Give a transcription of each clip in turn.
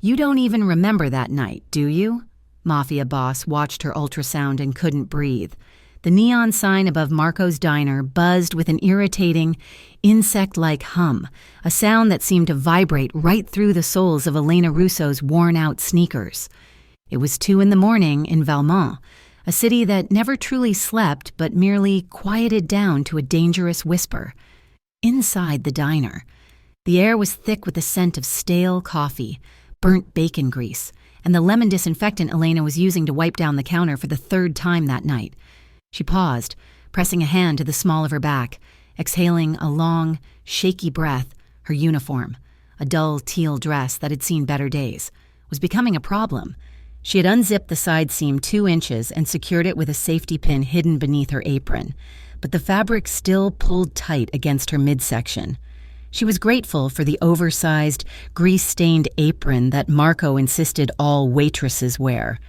You don't even remember that night, do you? Mafia boss watched her ultrasound and couldn't breathe. The neon sign above Marco's diner buzzed with an irritating, insect-like hum, a sound that seemed to vibrate right through the soles of Elena Russo's worn-out sneakers. It was 2 a.m. in Valmont, a city that never truly slept but merely quieted down to a dangerous whisper. Inside the diner, the air was thick with the scent of stale coffee, burnt bacon grease, and the lemon disinfectant Elena was using to wipe down the counter for the 3rd time that night. She paused, pressing a hand to the small of her back, exhaling a long, shaky breath. Her uniform, a dull teal dress that had seen better days, was becoming a problem. She had unzipped the side seam 2 inches and secured it with a safety pin hidden beneath her apron, but the fabric still pulled tight against her midsection. She was grateful for the oversized, grease-stained apron that Marco insisted all waitresses wear.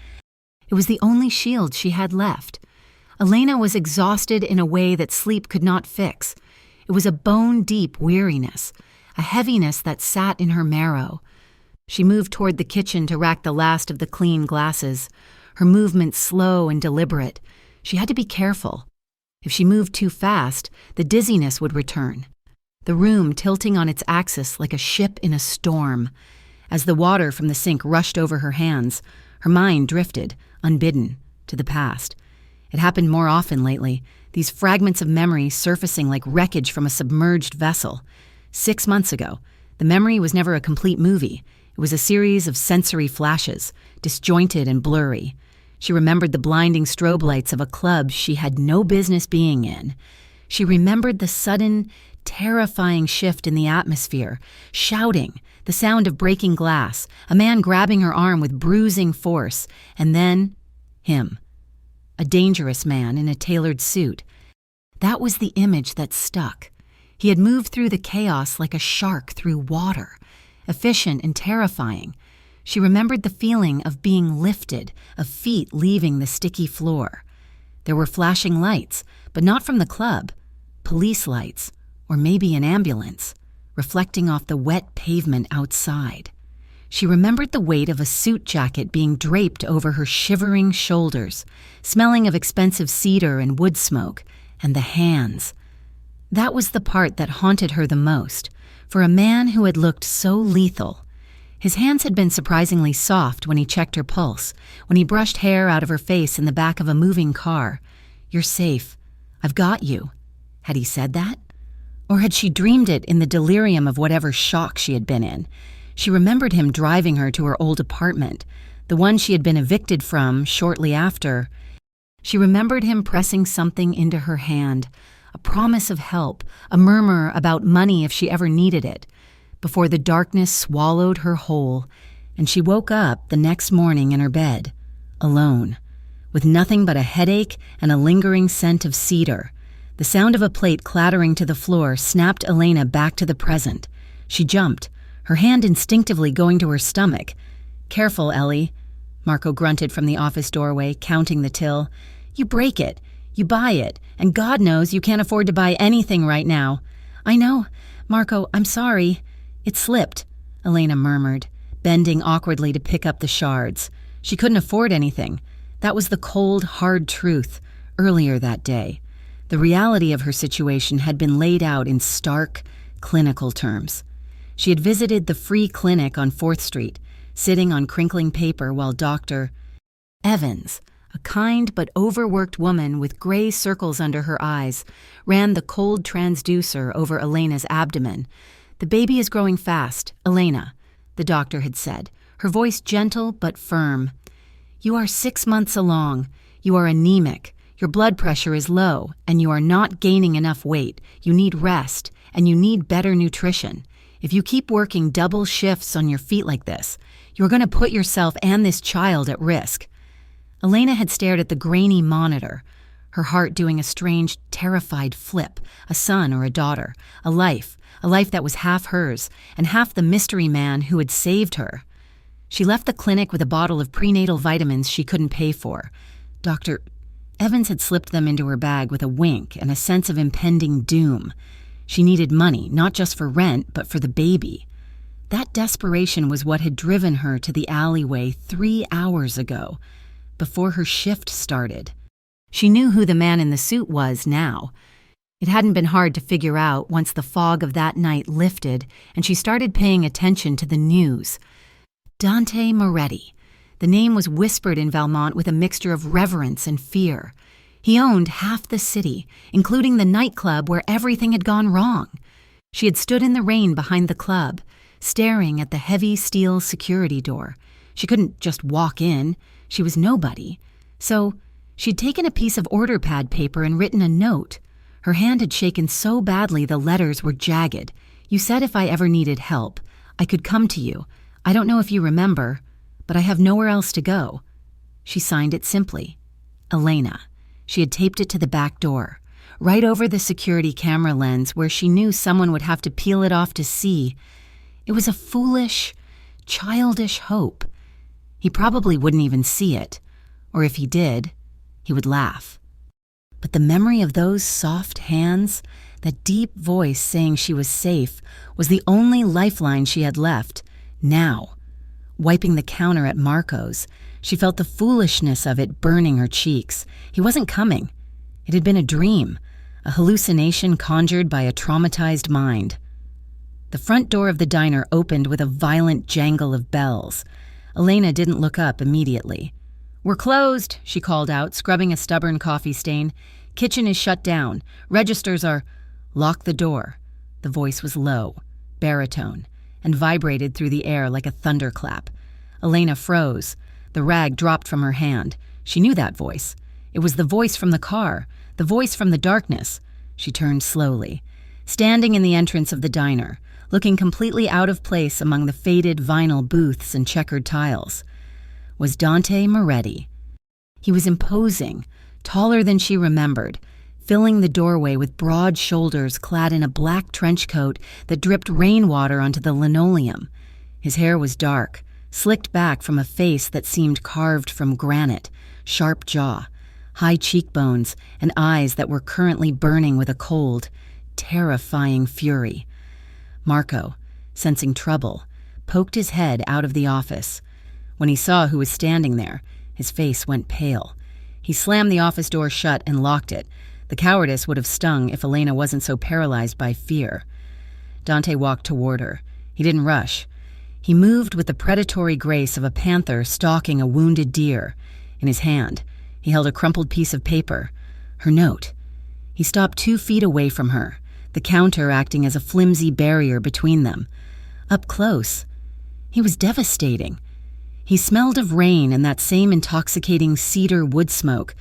It was the only shield she had left. Elena was exhausted in a way that sleep could not fix. It was a bone-deep weariness, a heaviness that sat in her marrow. She moved toward the kitchen to rack the last of the clean glasses, her movements slow and deliberate. She had to be careful. If she moved too fast, the dizziness would return. The room tilting on its axis like a ship in a storm. As the water from the sink rushed over her hands, her mind drifted, unbidden, to the past. It happened more often lately, these fragments of memory surfacing like wreckage from a submerged vessel. 6 months ago, the memory was never a complete movie. It was a series of sensory flashes, disjointed and blurry. She remembered the blinding strobe lights of a club she had no business being in. She remembered the sudden, terrifying shift in the atmosphere, shouting, the sound of breaking glass, a man grabbing her arm with bruising force, and then him. A dangerous man in a tailored suit. That was the image that stuck. He had moved through the chaos like a shark through water, efficient and terrifying. She remembered the feeling of being lifted, of feet leaving the sticky floor. There were flashing lights, but not from the club. Police lights, or maybe an ambulance, reflecting off the wet pavement outside. She remembered the weight of a suit jacket being draped over her shivering shoulders, smelling of expensive cedar and wood smoke, and the hands. That was the part that haunted her the most, for a man who had looked so lethal. His hands had been surprisingly soft when he checked her pulse, when he brushed hair out of her face in the back of a moving car. "You're safe. I've got you." Had he said that? Or had she dreamed it in the delirium of whatever shock she had been in? She remembered him driving her to her old apartment, the one she had been evicted from shortly after. She remembered him pressing something into her hand, a promise of help, a murmur about money if she ever needed it, before the darkness swallowed her whole, and she woke up the next morning in her bed, alone, with nothing but a headache and a lingering scent of cedar. The sound of a plate clattering to the floor snapped Elena back to the present. She jumped, her hand instinctively going to her stomach. "Careful, Ellie," Marco grunted from the office doorway, counting the till. "You break it, you buy it, and God knows you can't afford to buy anything right now." "I know. Marco, I'm sorry." "It slipped," Elena murmured, bending awkwardly to pick up the shards. She couldn't afford anything. That was the cold, hard truth, earlier that day. The reality of her situation had been laid out in stark, clinical terms. She had visited the free clinic on 4th Street, sitting on crinkling paper while Dr. Evans, a kind but overworked woman with gray circles under her eyes, ran the cold transducer over Elena's abdomen. "The baby is growing fast, Elena," the doctor had said, her voice gentle but firm. "You are 6 months along. You are anemic. Your blood pressure is low, and you are not gaining enough weight. You need rest, and you need better nutrition. If you keep working double shifts on your feet like this, you're going to put yourself and this child at risk." Elena had stared at the grainy monitor, her heart doing a strange, terrified flip, a son or a daughter, a life that was half hers and half the mystery man who had saved her. She left the clinic with a bottle of prenatal vitamins she couldn't pay for. Dr. Evans had slipped them into her bag with a wink and a sense of impending doom. She needed money, not just for rent, but for the baby. That desperation was what had driven her to the alleyway 3 hours ago, before her shift started. She knew who the man in the suit was now. It hadn't been hard to figure out once the fog of that night lifted and she started paying attention to the news. Dante Moretti. The name was whispered in Valmont with a mixture of reverence and fear. He owned half the city, including the nightclub where everything had gone wrong. She had stood in the rain behind the club, staring at the heavy steel security door. She couldn't just walk in. She was nobody. So she'd taken a piece of order pad paper and written a note. Her hand had shaken so badly the letters were jagged. "You said if I ever needed help, I could come to you. I don't know if you remember, but I have nowhere else to go." She signed it simply. Elena. She had taped it to the back door, right over the security camera lens where she knew someone would have to peel it off to see. It was a foolish, childish hope. He probably wouldn't even see it, or if he did, he would laugh. But the memory of those soft hands, that deep voice saying she was safe, was the only lifeline she had left, now. Wiping the counter at Marco's, she felt the foolishness of it burning her cheeks. He wasn't coming. It had been a dream, a hallucination conjured by a traumatized mind. The front door of the diner opened with a violent jangle of bells. Elena didn't look up immediately. "We're closed," she called out, scrubbing a stubborn coffee stain. "Kitchen is shut down. Registers are—" "Lock the door." The voice was low, baritone, and vibrated through the air like a thunderclap. Elena froze. The rag dropped from her hand. She knew that voice. It was the voice from the car, the voice from the darkness. She turned slowly, standing in the entrance of the diner, looking completely out of place among the faded vinyl booths and checkered tiles, was Dante Moretti. He was imposing, taller than she remembered, filling the doorway with broad shoulders clad in a black trench coat that dripped rainwater onto the linoleum. His hair was dark, slicked back from a face that seemed carved from granite, sharp jaw, high cheekbones, and eyes that were currently burning with a cold, terrifying fury. Marco, sensing trouble, poked his head out of the office. When he saw who was standing there, his face went pale. He slammed the office door shut and locked it. The cowardice would have stung if Elena wasn't so paralyzed by fear. Dante walked toward her. He didn't rush. He moved with the predatory grace of a panther stalking a wounded deer. In his hand, he held a crumpled piece of paper. Her note. He stopped 2 feet away from her, the counter acting as a flimsy barrier between them. Up close, he was devastating. He smelled of rain and that same intoxicating cedar wood smoke,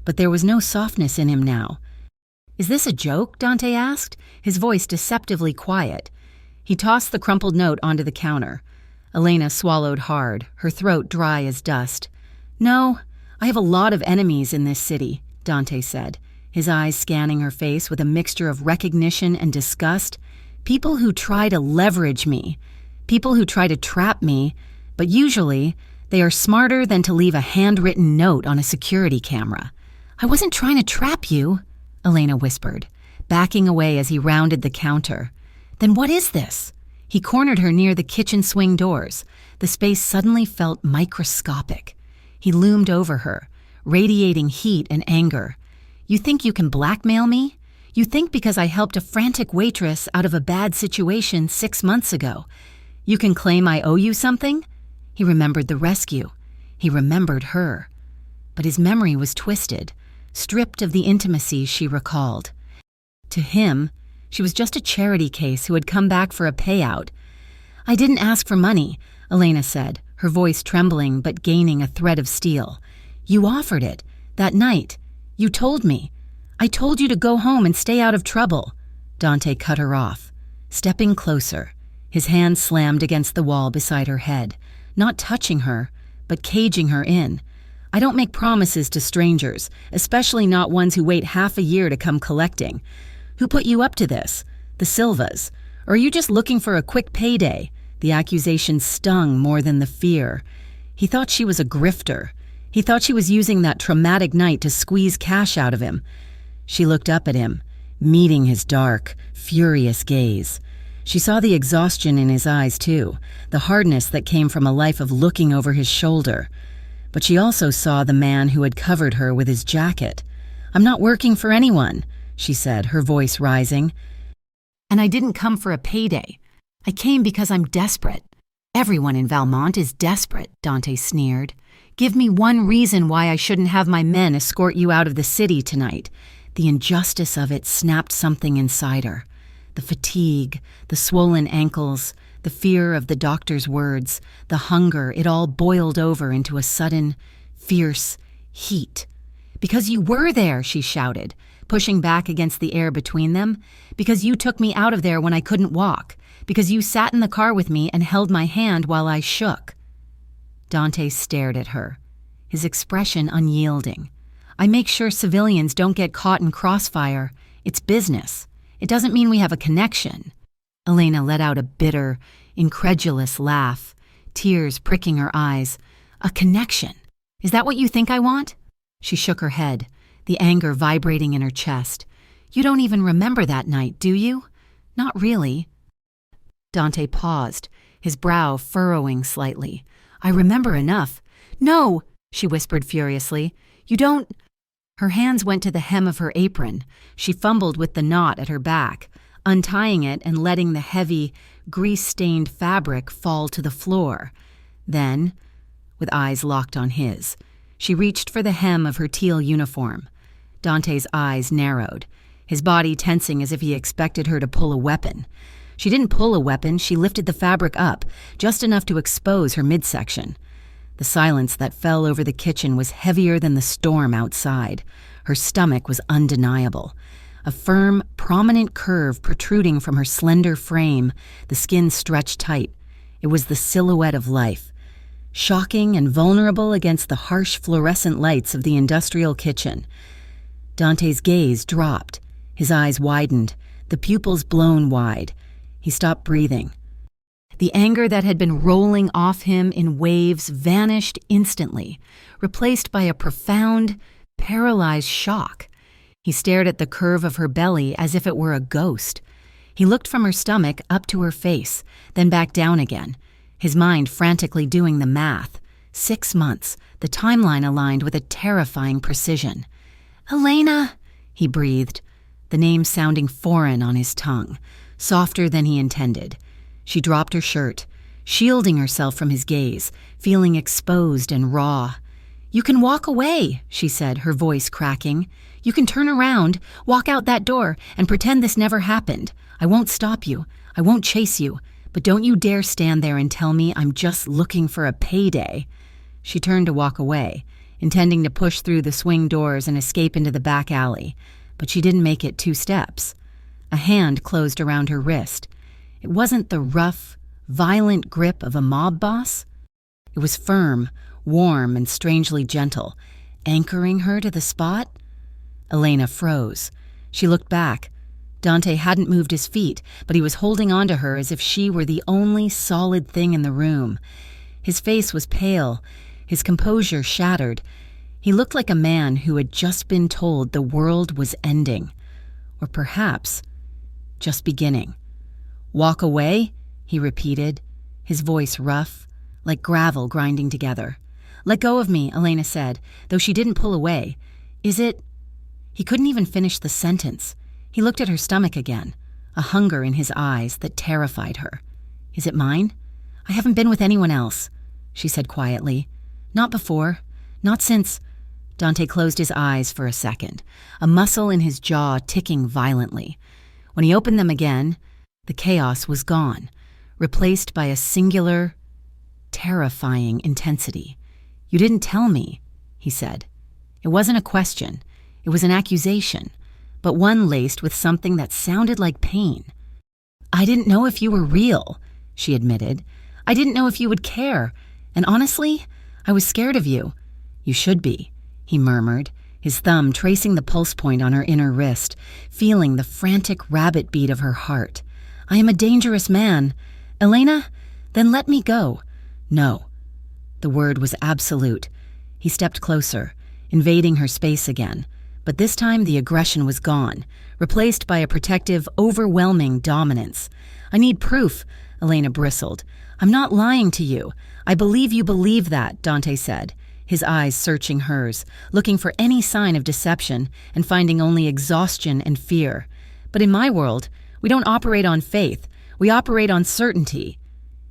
but there was no softness in him now. "Is this a joke?" Dante asked, his voice deceptively quiet. He tossed the crumpled note onto the counter. Elena swallowed hard, her throat dry as dust. "No, I have a lot of enemies in this city," Dante said, his eyes scanning her face with a mixture of recognition and disgust. "People who try to leverage me, people who try to trap me, but usually they are smarter than to leave a handwritten note on a security camera." "I wasn't trying to trap you," Elena whispered, backing away as he rounded the counter. "Then what is this?" He cornered her near the kitchen swing doors. The space suddenly felt microscopic. He loomed over her, radiating heat and anger. "You think you can blackmail me? You think because I helped a frantic waitress out of a bad situation 6 months ago, you can claim I owe you something?" He remembered the rescue. He remembered her. But his memory was twisted, stripped of the intimacy she recalled. To him, she was just a charity case who had come back for a payout. "I didn't ask for money," Elena said, her voice trembling but gaining a thread of steel. "You offered it, that night. You told me. I told you to go home and stay out of trouble." Dante cut her off, stepping closer. His hand slammed against the wall beside her head, not touching her, but caging her in. "I don't make promises to strangers, especially not ones who wait half a year to come collecting. Who put you up to this? The Silvas? Or are you just looking for a quick payday?" The accusation stung more than the fear. He thought she was a grifter. He thought she was using that traumatic night to squeeze cash out of him. She looked up at him, meeting his dark, furious gaze. She saw the exhaustion in his eyes, too, the hardness that came from a life of looking over his shoulder. But she also saw the man who had covered her with his jacket. "I'm not working for anyone," she said, her voice rising. "And I didn't come for a payday. I came because I'm desperate." "Everyone in Valmont is desperate," Dante sneered. "Give me one reason why I shouldn't have my men escort you out of the city tonight." The injustice of it snapped something inside her. The fatigue, the swollen ankles, the fear of the doctor's words, the hunger, it all boiled over into a sudden, fierce heat. "Because you were there," she shouted, pushing back against the air between them. "Because you took me out of there when I couldn't walk. Because you sat in the car with me and held my hand while I shook." Dante stared at her, his expression unyielding. "I make sure civilians don't get caught in crossfire. It's business. It doesn't mean we have a connection." Elena let out a bitter, incredulous laugh, tears pricking her eyes. "A connection? Is that what you think I want?" She shook her head, the anger vibrating in her chest. "You don't even remember that night, do you?" "Not really." Dante paused, his brow furrowing slightly. "I remember enough." "No," she whispered furiously. "You don't—" Her hands went to the hem of her apron. She fumbled with the knot at her back, untying it and letting the heavy, grease-stained fabric fall to the floor. Then, with eyes locked on his, she reached for the hem of her teal uniform. Dante's eyes narrowed, his body tensing as if he expected her to pull a weapon. She didn't pull a weapon, she lifted the fabric up, just enough to expose her midsection. The silence that fell over the kitchen was heavier than the storm outside. Her stomach was undeniable. A firm, prominent curve protruding from her slender frame, the skin stretched tight. It was the silhouette of life, shocking and vulnerable against the harsh fluorescent lights of the industrial kitchen. Dante's gaze dropped, his eyes widened, the pupils blown wide. He stopped breathing. The anger that had been rolling off him in waves vanished instantly, replaced by a profound, paralyzed shock. He stared at the curve of her belly as if it were a ghost. He looked from her stomach up to her face, then back down again, his mind frantically doing the math. 6 months, the timeline aligned with a terrifying precision. "Elena," he breathed, the name sounding foreign on his tongue, softer than he intended. She dropped her shirt, shielding herself from his gaze, feeling exposed and raw. "You can walk away," she said, her voice cracking. "You can turn around, walk out that door, and pretend this never happened. I won't stop you. I won't chase you. But don't you dare stand there and tell me I'm just looking for a payday." She turned to walk away, intending to push through the swing doors and escape into the back alley, but she didn't make it 2 steps. A hand closed around her wrist. It wasn't the rough, violent grip of a mob boss. It was firm, warm, and strangely gentle, anchoring her to the spot. Elena froze. She looked back. Dante hadn't moved his feet, but he was holding on to her as if she were the only solid thing in the room. His face was pale, his composure shattered. He looked like a man who had just been told the world was ending. Or perhaps just beginning. "Walk away?" he repeated, his voice rough, like gravel grinding together. "Let go of me," Elena said, though she didn't pull away. "Is it—" He couldn't even finish the sentence. He looked at her stomach again, a hunger in his eyes that terrified her. "Is it mine? I haven't been with anyone else," she said quietly. "Not before. Not since—" Dante closed his eyes for a second, a muscle in his jaw ticking violently. When he opened them again, the chaos was gone, replaced by a singular, terrifying intensity. "You didn't tell me," he said. It wasn't a question. It was an accusation, but one laced with something that sounded like pain. "I didn't know if you were real," she admitted. "I didn't know if you would care. And honestly, I was scared of you." "You should be," he murmured, his thumb tracing the pulse point on her inner wrist, feeling the frantic rabbit beat of her heart. "I am a dangerous man. Elena, then let me go." "No." The word was absolute. He stepped closer, invading her space again, But this time the aggression was gone, replaced by a protective, overwhelming dominance. "I need proof," Elena bristled. "I'm not lying to you. I believe you believe that," Dante said, his eyes searching hers, looking for any sign of deception and finding only exhaustion and fear. "But in my world, we don't operate on faith. We operate on certainty."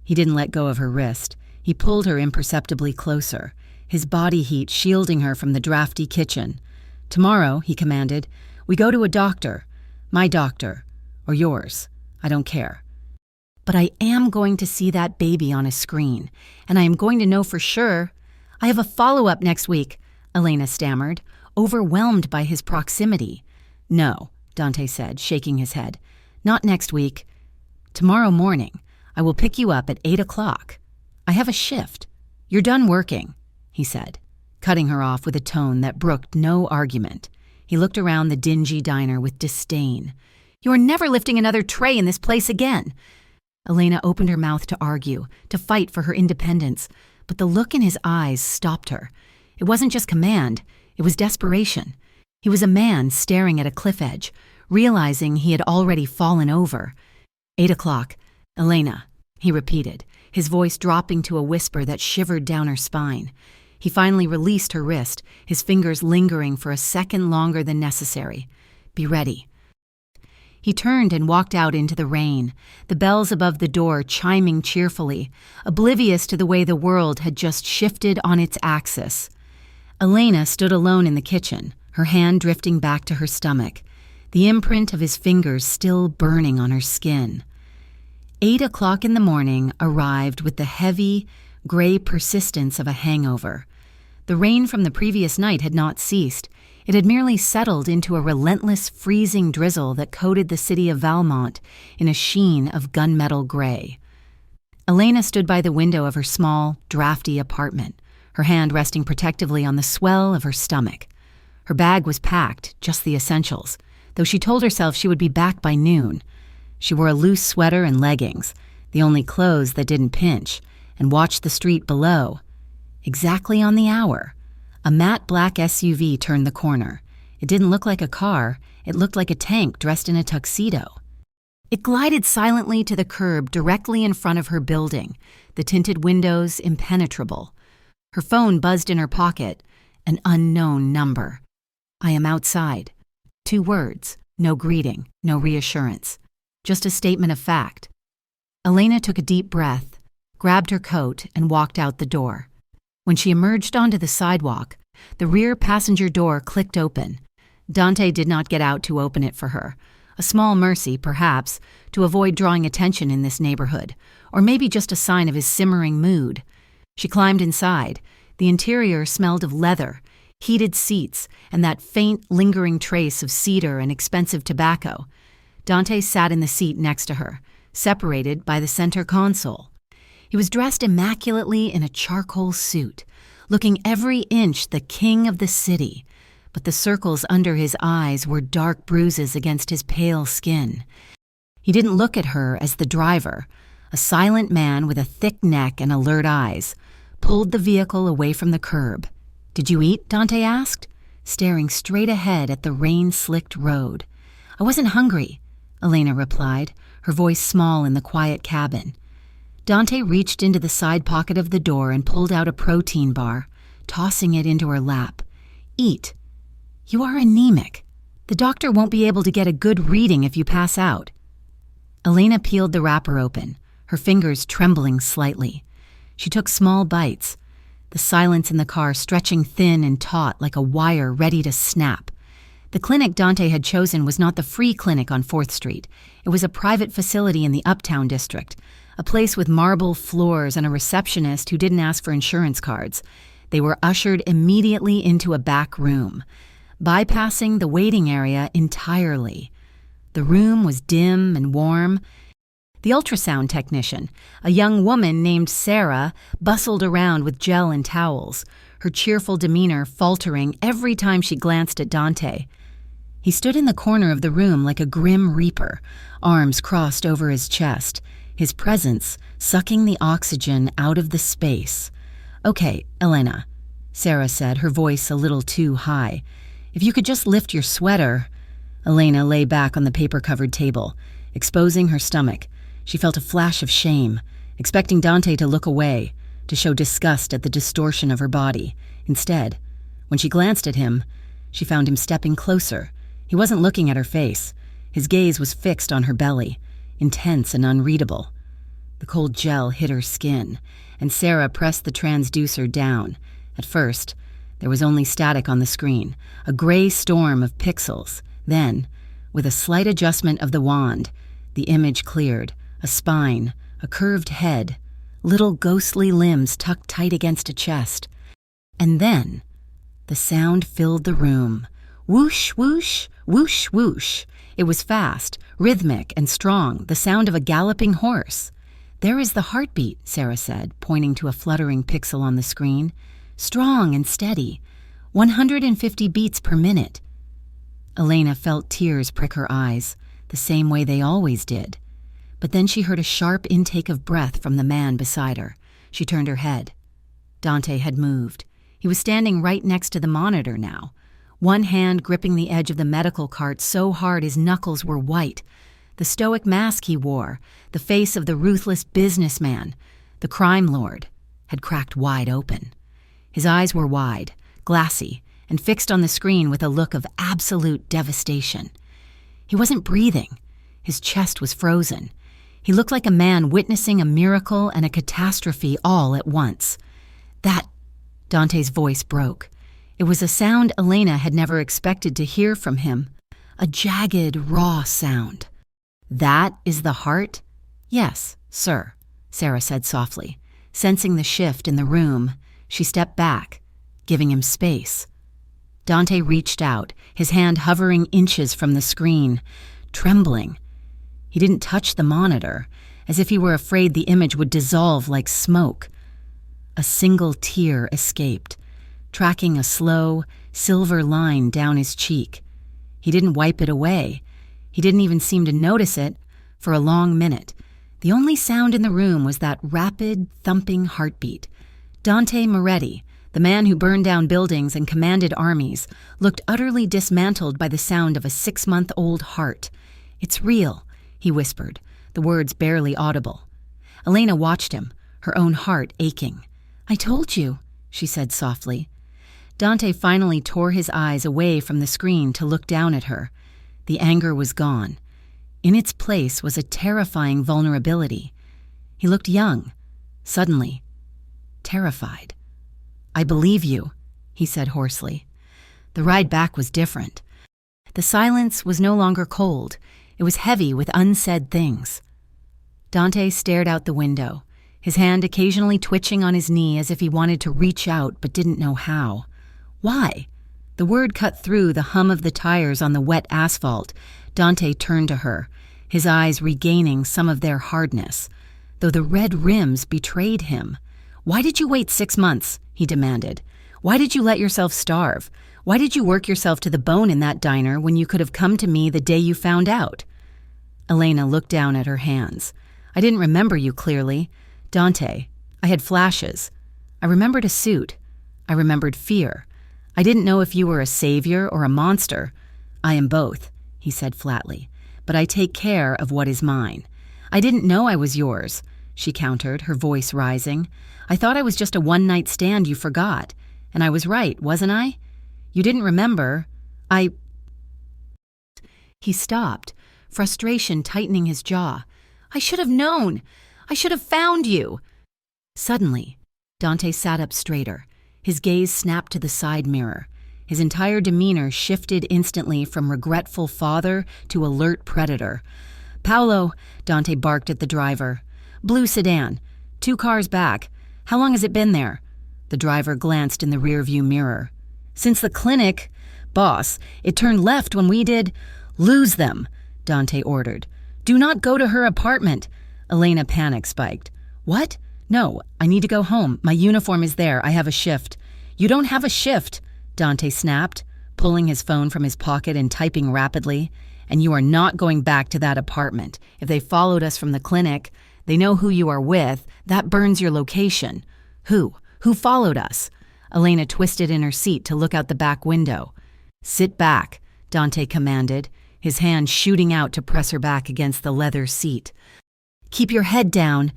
He didn't let go of her wrist. He pulled her imperceptibly closer, his body heat shielding her from the drafty kitchen. "Tomorrow," he commanded, "we go to a doctor. My doctor. Or yours. I don't care. But I am going to see that baby on a screen, and I am going to know for sure. I have a follow-up next week," Elena stammered, overwhelmed by his proximity. "No," Dante said, shaking his head. "Not next week. Tomorrow morning. I will pick you up at 8 o'clock. I have a shift. You're done working," he said, cutting her off with a tone that brooked no argument. He looked around the dingy diner with disdain. "You are never lifting another tray in this place again." Elena opened her mouth to argue, to fight for her independence, but the look in his eyes stopped her. It wasn't just command, it was desperation. He was a man staring at a cliff edge, realizing he had already fallen over. 8 o'clock. "Elena," he repeated, his voice dropping to a whisper that shivered down her spine. He finally released her wrist, his fingers lingering for a second longer than necessary. "Be ready." He turned and walked out into the rain, the bells above the door chiming cheerfully, oblivious to the way the world had just shifted on its axis. Elena stood alone in the kitchen, her hand drifting back to her stomach, the imprint of his fingers still burning on her skin. 8 o'clock in the morning arrived with the heavy, gray persistence of a hangover. The rain from the previous night had not ceased. It had merely settled into a relentless, freezing drizzle that coated the city of Valmont in a sheen of gunmetal gray. Elena stood by the window of her small, drafty apartment, her hand resting protectively on the swell of her stomach. Her bag was packed, just the essentials, though she told herself she would be back by noon. She wore a loose sweater and leggings, the only clothes that didn't pinch, and watched the street below. Exactly on the hour, a matte black SUV turned the corner. It didn't look like a car, it looked like a tank dressed in a tuxedo. It glided silently to the curb directly in front of her building, the tinted windows impenetrable. Her phone buzzed in her pocket, an unknown number. "I am outside." 2 words, no greeting, no reassurance. Just a statement of fact. Elena took a deep breath, grabbed her coat, and walked out the door. When she emerged onto the sidewalk, the rear passenger door clicked open. Dante did not get out to open it for her. A small mercy, perhaps, to avoid drawing attention in this neighborhood, or maybe just a sign of his simmering mood. She climbed inside. The interior smelled of leather, heated seats, and that faint, lingering trace of cedar and expensive tobacco. Dante sat in the seat next to her, separated by the center console. He was dressed immaculately in a charcoal suit, looking every inch the king of the city, but the circles under his eyes were dark bruises against his pale skin. He didn't look at her as the driver, a silent man with a thick neck and alert eyes, pulled the vehicle away from the curb. "Did you eat?" Dante asked, staring straight ahead at the rain-slicked road. "I wasn't hungry," Elena replied, her voice small in the quiet cabin. Dante reached into the side pocket of the door and pulled out a protein bar, tossing it into her lap. "Eat. You are anemic. The doctor won't be able to get a good reading if you pass out." Elena peeled the wrapper open, her fingers trembling slightly. She took small bites, the silence in the car stretching thin and taut like a wire ready to snap. The clinic Dante had chosen was not the free clinic on 4th Street. It was a private facility in the Uptown district, a place with marble floors and a receptionist who didn't ask for insurance cards. They were ushered immediately into a back room, bypassing the waiting area entirely. The room was dim and warm. The ultrasound technician, a young woman named Sarah, bustled around with gel and towels, her cheerful demeanor faltering every time she glanced at Dante. He stood in the corner of the room like a grim reaper, arms crossed over his chest, his presence sucking the oxygen out of the space. "Okay, Elena," Sarah said, her voice a little too high. If you could just lift your sweater. Elena lay back on the paper-covered table, exposing her stomach. She felt a flash of shame, expecting Dante to look away, to show disgust at the distortion of her body. Instead, when she glanced at him, she found him stepping closer. He wasn't looking at her face. His gaze was fixed on her belly, intense and unreadable. The cold gel hit her skin, and Sarah pressed the transducer down. At first, there was only static on the screen, a gray storm of pixels. Then, with a slight adjustment of the wand, the image cleared, a spine, a curved head, little ghostly limbs tucked tight against a chest. And then, the sound filled the room. Whoosh, whoosh, whoosh, whoosh. It was fast, rhythmic, and strong, the sound of a galloping horse. "There is the heartbeat," Sarah said, pointing to a fluttering pixel on the screen. "Strong and steady, 150 beats per minute." Elena felt tears prick her eyes, the same way they always did. But then she heard a sharp intake of breath from the man beside her. She turned her head. Dante had moved. He was standing right next to the monitor now, one hand gripping the edge of the medical cart so hard his knuckles were white. The stoic mask he wore, the face of the ruthless businessman, the crime lord, had cracked wide open. His eyes were wide, glassy, and fixed on the screen with a look of absolute devastation. He wasn't breathing. His chest was frozen. He looked like a man witnessing a miracle and a catastrophe all at once. That, Dante's voice broke. It was a sound Elena had never expected to hear from him. A jagged, raw sound. "That is the heart?" "Yes, sir," Sarah said softly. Sensing the shift in the room, she stepped back, giving him space. Dante reached out, his hand hovering inches from the screen, trembling. He didn't touch the monitor, as if he were afraid the image would dissolve like smoke. A single tear escaped, tracking a slow, silver line down his cheek. He didn't wipe it away. He didn't even seem to notice it for a long minute. The only sound in the room was that rapid, thumping heartbeat. Dante Moretti, the man who burned down buildings and commanded armies, looked utterly dismantled by the sound of a 6-month-old heart. "It's real," he whispered, the words barely audible. Elena watched him, her own heart aching. "I told you," she said softly. Dante finally tore his eyes away from the screen to look down at her. The anger was gone. In its place was a terrifying vulnerability. He looked young, suddenly, terrified. "I believe you," he said hoarsely. The ride back was different. The silence was no longer cold. It was heavy with unsaid things. Dante stared out the window, his hand occasionally twitching on his knee as if he wanted to reach out but didn't know how. Why? The word cut through the hum of the tires on the wet asphalt. Dante turned to her, his eyes regaining some of their hardness, though the red rims betrayed him. "Why did you wait 6 months?" he demanded. "Why did you let yourself starve? Why did you work yourself to the bone in that diner when you could have come to me the day you found out?" Elena looked down at her hands. "I didn't remember you clearly. Dante, I had flashes. I remembered a suit. I remembered fear. I didn't know if you were a savior or a monster. I am both," he said flatly, "but I take care of what is mine." "I didn't know I was yours," she countered, her voice rising. "I thought I was just a one-night stand you forgot. And I was right, wasn't I? You didn't remember. He stopped, frustration tightening his jaw. "I should have known. I should have found you." Suddenly, Dante sat up straighter. His gaze snapped to the side mirror. His entire demeanor shifted instantly from regretful father to alert predator. "Paolo," Dante barked at the driver. "Blue sedan. 2 cars back. How long has it been there?" The driver glanced in the rearview mirror. "Since the clinic. Boss, it turned left when we did." "Lose them," Dante ordered. "Do not go to her apartment." Elena panic spiked. "What? No, I need to go home. My uniform is there. I have a shift." "You don't have a shift," Dante snapped, pulling his phone from his pocket and typing rapidly. "And you are not going back to that apartment. If they followed us from the clinic, they know who you are with. That burns your location." "Who? Who followed us?" Elena twisted in her seat to look out the back window. "Sit back," Dante commanded, his hand shooting out to press her back against the leather seat. "Keep your head down."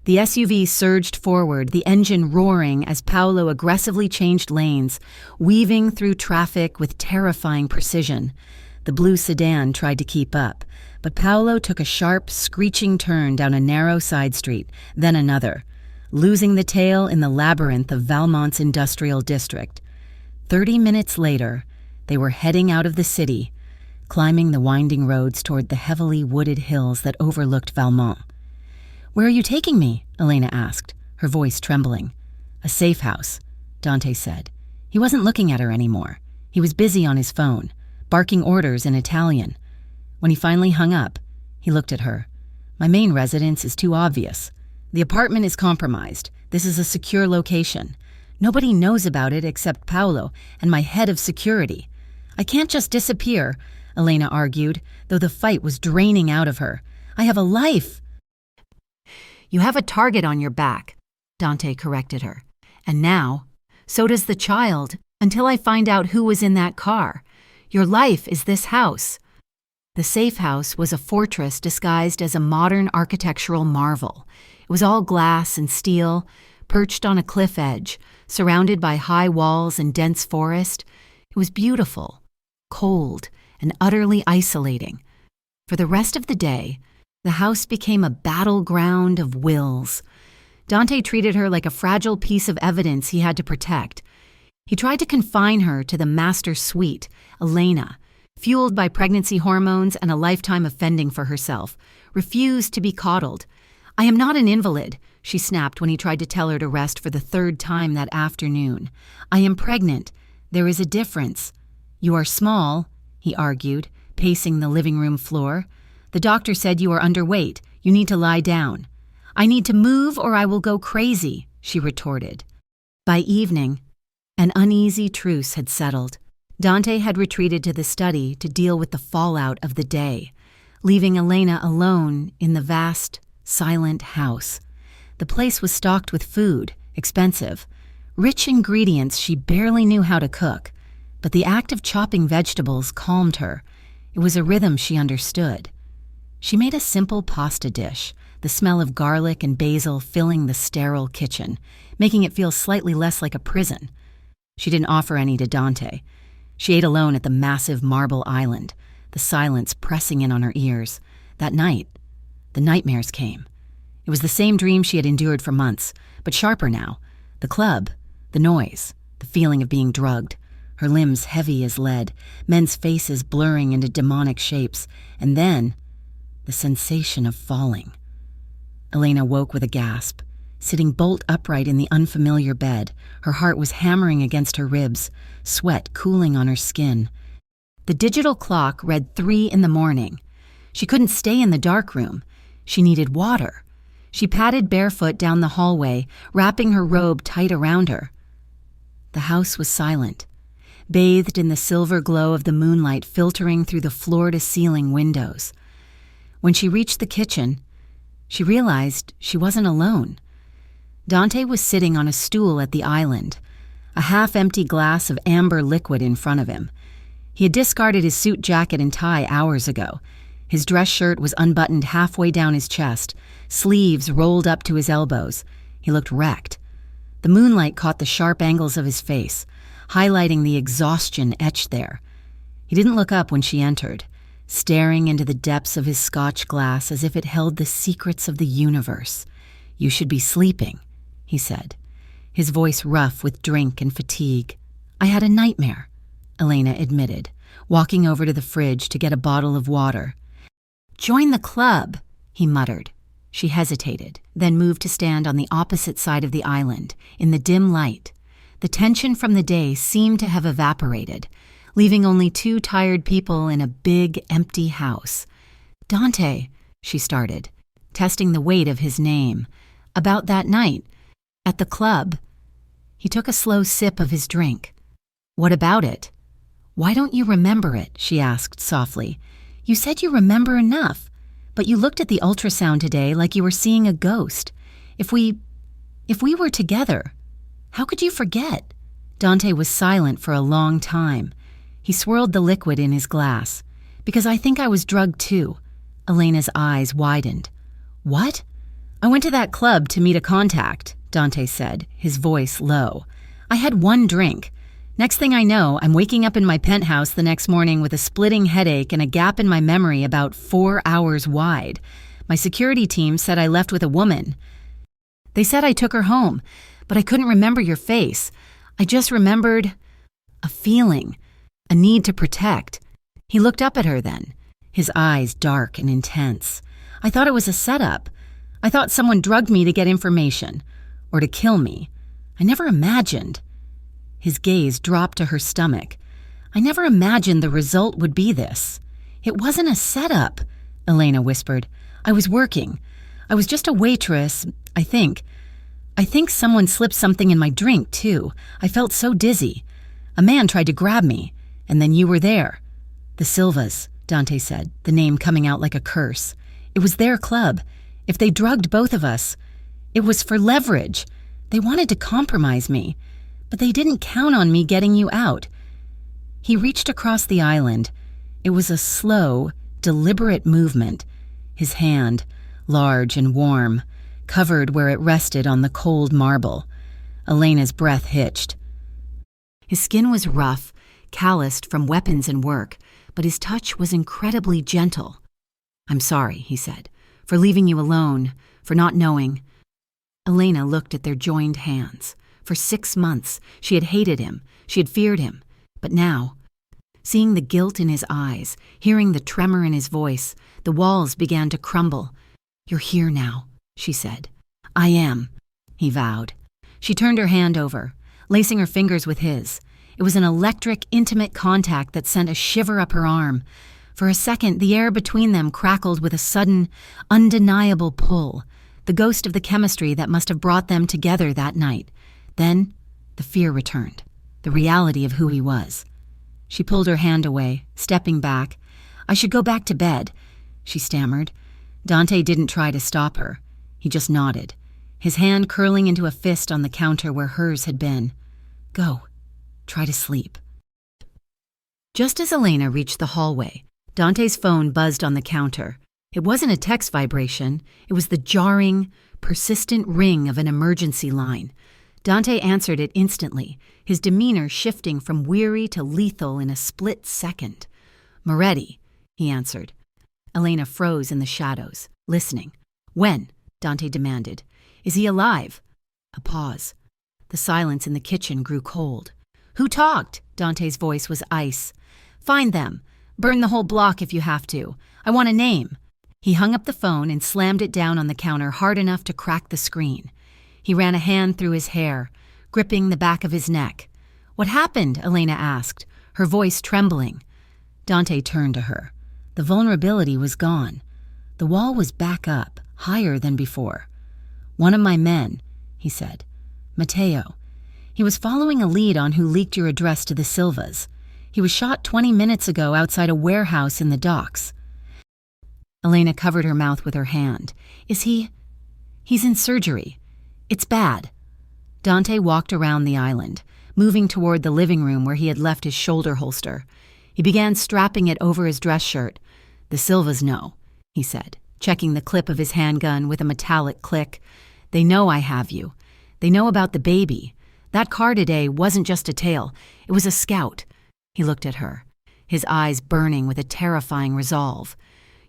The SUV surged forward, the engine roaring as Paolo aggressively changed lanes, weaving through traffic with terrifying precision. The blue sedan tried to keep up, but Paolo took a sharp, screeching turn down a narrow side street, then another, losing the tail in the labyrinth of Valmont's industrial district. 30 minutes later, they were heading out of the city, climbing the winding roads toward the heavily wooded hills that overlooked Valmont. "Where are you taking me?" Elena asked, her voice trembling. "A safe house," Dante said. He wasn't looking at her anymore. He was busy on his phone, barking orders in Italian. When he finally hung up, he looked at her. "My main residence is too obvious. The apartment is compromised. This is a secure location. Nobody knows about it except Paolo and my head of security. I can't just disappear," Elena argued, though the fight was draining out of her. "I have a life." "You have a target on your back," Dante corrected her. "And now, so does the child, until I find out who was in that car. Your life is this house." The safe house was a fortress disguised as a modern architectural marvel. It was all glass and steel, perched on a cliff edge, surrounded by high walls and dense forest. It was beautiful, cold, and utterly isolating. For the rest of the day, the house became a battleground of wills. Dante treated her like a fragile piece of evidence he had to protect. He tried to confine her to the master suite, Elena, fueled by pregnancy hormones and a lifetime of fending for herself, refused to be coddled. "I am not an invalid," she snapped when he tried to tell her to rest for the third time that afternoon. "I am pregnant. There is a difference." "You are small," he argued, pacing the living room floor. "The doctor said you are underweight. You need to lie down." "I need to move or I will go crazy," she retorted. By evening, an uneasy truce had settled. Dante had retreated to the study to deal with the fallout of the day, leaving Elena alone in the vast, silent house. The place was stocked with food, expensive, rich ingredients she barely knew how to cook, but the act of chopping vegetables calmed her. It was a rhythm she understood. She made a simple pasta dish, the smell of garlic and basil filling the sterile kitchen, making it feel slightly less like a prison. She didn't offer any to Dante. She ate alone at the massive marble island, the silence pressing in on her ears. That night, the nightmares came. It was the same dream she had endured for months, but sharper now. The club, the noise, the feeling of being drugged, her limbs heavy as lead, men's faces blurring into demonic shapes, and then the sensation of falling. Elena woke with a gasp. Sitting bolt upright in the unfamiliar bed, her heart was hammering against her ribs, sweat cooling on her skin. The digital clock read 3 a.m. She couldn't stay in the dark room. She needed water. She padded barefoot down the hallway, wrapping her robe tight around her. The house was silent, bathed in the silver glow of the moonlight filtering through the floor-to-ceiling windows. When she reached the kitchen, she realized she wasn't alone. Dante was sitting on a stool at the island, a half-empty glass of amber liquid in front of him. He had discarded his suit jacket and tie hours ago. His dress shirt was unbuttoned halfway down his chest, sleeves rolled up to his elbows. He looked wrecked. The moonlight caught the sharp angles of his face, highlighting the exhaustion etched there. He didn't look up when she entered, staring into the depths of his Scotch glass as if it held the secrets of the universe. "You should be sleeping," he said, his voice rough with drink and fatigue. "I had a nightmare," Elena admitted, walking over to the fridge to get a bottle of water. "Join the club," he muttered. She hesitated, then moved to stand on the opposite side of the island, in the dim light. The tension from the day seemed to have evaporated, leaving only 2 tired people in a big, empty house. "Dante," she started, testing the weight of his name. "About that night, at the club." He took a slow sip of his drink. "What about it?" "Why don't you remember it?" she asked softly. "You said you remember enough, but you looked at the ultrasound today like you were seeing a ghost. If we were together, how could you forget?" Dante was silent for a long time. He swirled the liquid in his glass. "Because I think I was drugged too." Elena's eyes widened. "What?" "I went to that club to meet a contact," Dante said, his voice low. "I had one drink. Next thing I know, I'm waking up in my penthouse the next morning with a splitting headache and a gap in my memory about 4 hours wide. My security team said I left with a woman. They said I took her home, but I couldn't remember your face. I just remembered a feeling, a need to protect." He looked up at her then, his eyes dark and intense. "I thought it was a setup. I thought someone drugged me to get information, or to kill me. I never imagined." His gaze dropped to her stomach. "I never imagined the result would be this." "It wasn't a setup," Elena whispered. "I was working. I was just a waitress, I think. I think someone slipped something in my drink, too. I felt so dizzy. A man tried to grab me, and then you were there." "The Silvas," Dante said, the name coming out like a curse. "It was their club. If they drugged both of us, it was for leverage. They wanted to compromise me, but they didn't count on me getting you out." He reached across the island. It was a slow, deliberate movement. His hand, large and warm, covered where it rested on the cold marble. Elena's breath hitched. His skin was rough, calloused from weapons and work, but his touch was incredibly gentle. "I'm sorry," he said, "for leaving you alone, for not knowing." Elena looked at their joined hands. For 6 months, she had hated him, she had feared him. But now, seeing the guilt in his eyes, hearing the tremor in his voice, the walls began to crumble. "You're here now," she said. "I am," he vowed. She turned her hand over, lacing her fingers with his. It was an electric, intimate contact that sent a shiver up her arm. For a second, the air between them crackled with a sudden, undeniable pull, the ghost of the chemistry that must have brought them together that night. Then, the fear returned, the reality of who he was. She pulled her hand away, stepping back. "I should go back to bed," she stammered. Dante didn't try to stop her. He just nodded, his hand curling into a fist on the counter where hers had been. "Go. Try to sleep." Just as Elena reached the hallway, Dante's phone buzzed on the counter. It wasn't a text vibration. It was the jarring, persistent ring of an emergency line. Dante answered it instantly, his demeanor shifting from weary to lethal in a split second. "Moretti," he answered. Elena froze in the shadows, listening. "When?" Dante demanded. "Is he alive?" A pause. The silence in the kitchen grew cold. "Who talked?" Dante's voice was ice. "Find them. Burn the whole block if you have to. I want a name." He hung up the phone and slammed it down on the counter hard enough to crack the screen. He ran a hand through his hair, gripping the back of his neck. "What happened?" Elena asked, her voice trembling. Dante turned to her. The vulnerability was gone. The wall was back up, higher than before. "One of my men," he said. "Matteo. He was following a lead on who leaked your address to the Silvas. He was shot 20 minutes ago outside a warehouse in the docks." Elena covered her mouth with her hand. "Is he—" "He's in surgery. It's bad." Dante walked around the island, moving toward the living room where he had left his shoulder holster. He began strapping it over his dress shirt. "The Silvas know," he said, checking the clip of his handgun with a metallic click. "They know I have you. They know about the baby. That car today wasn't just a tail. It was a scout." He looked at her, his eyes burning with a terrifying resolve.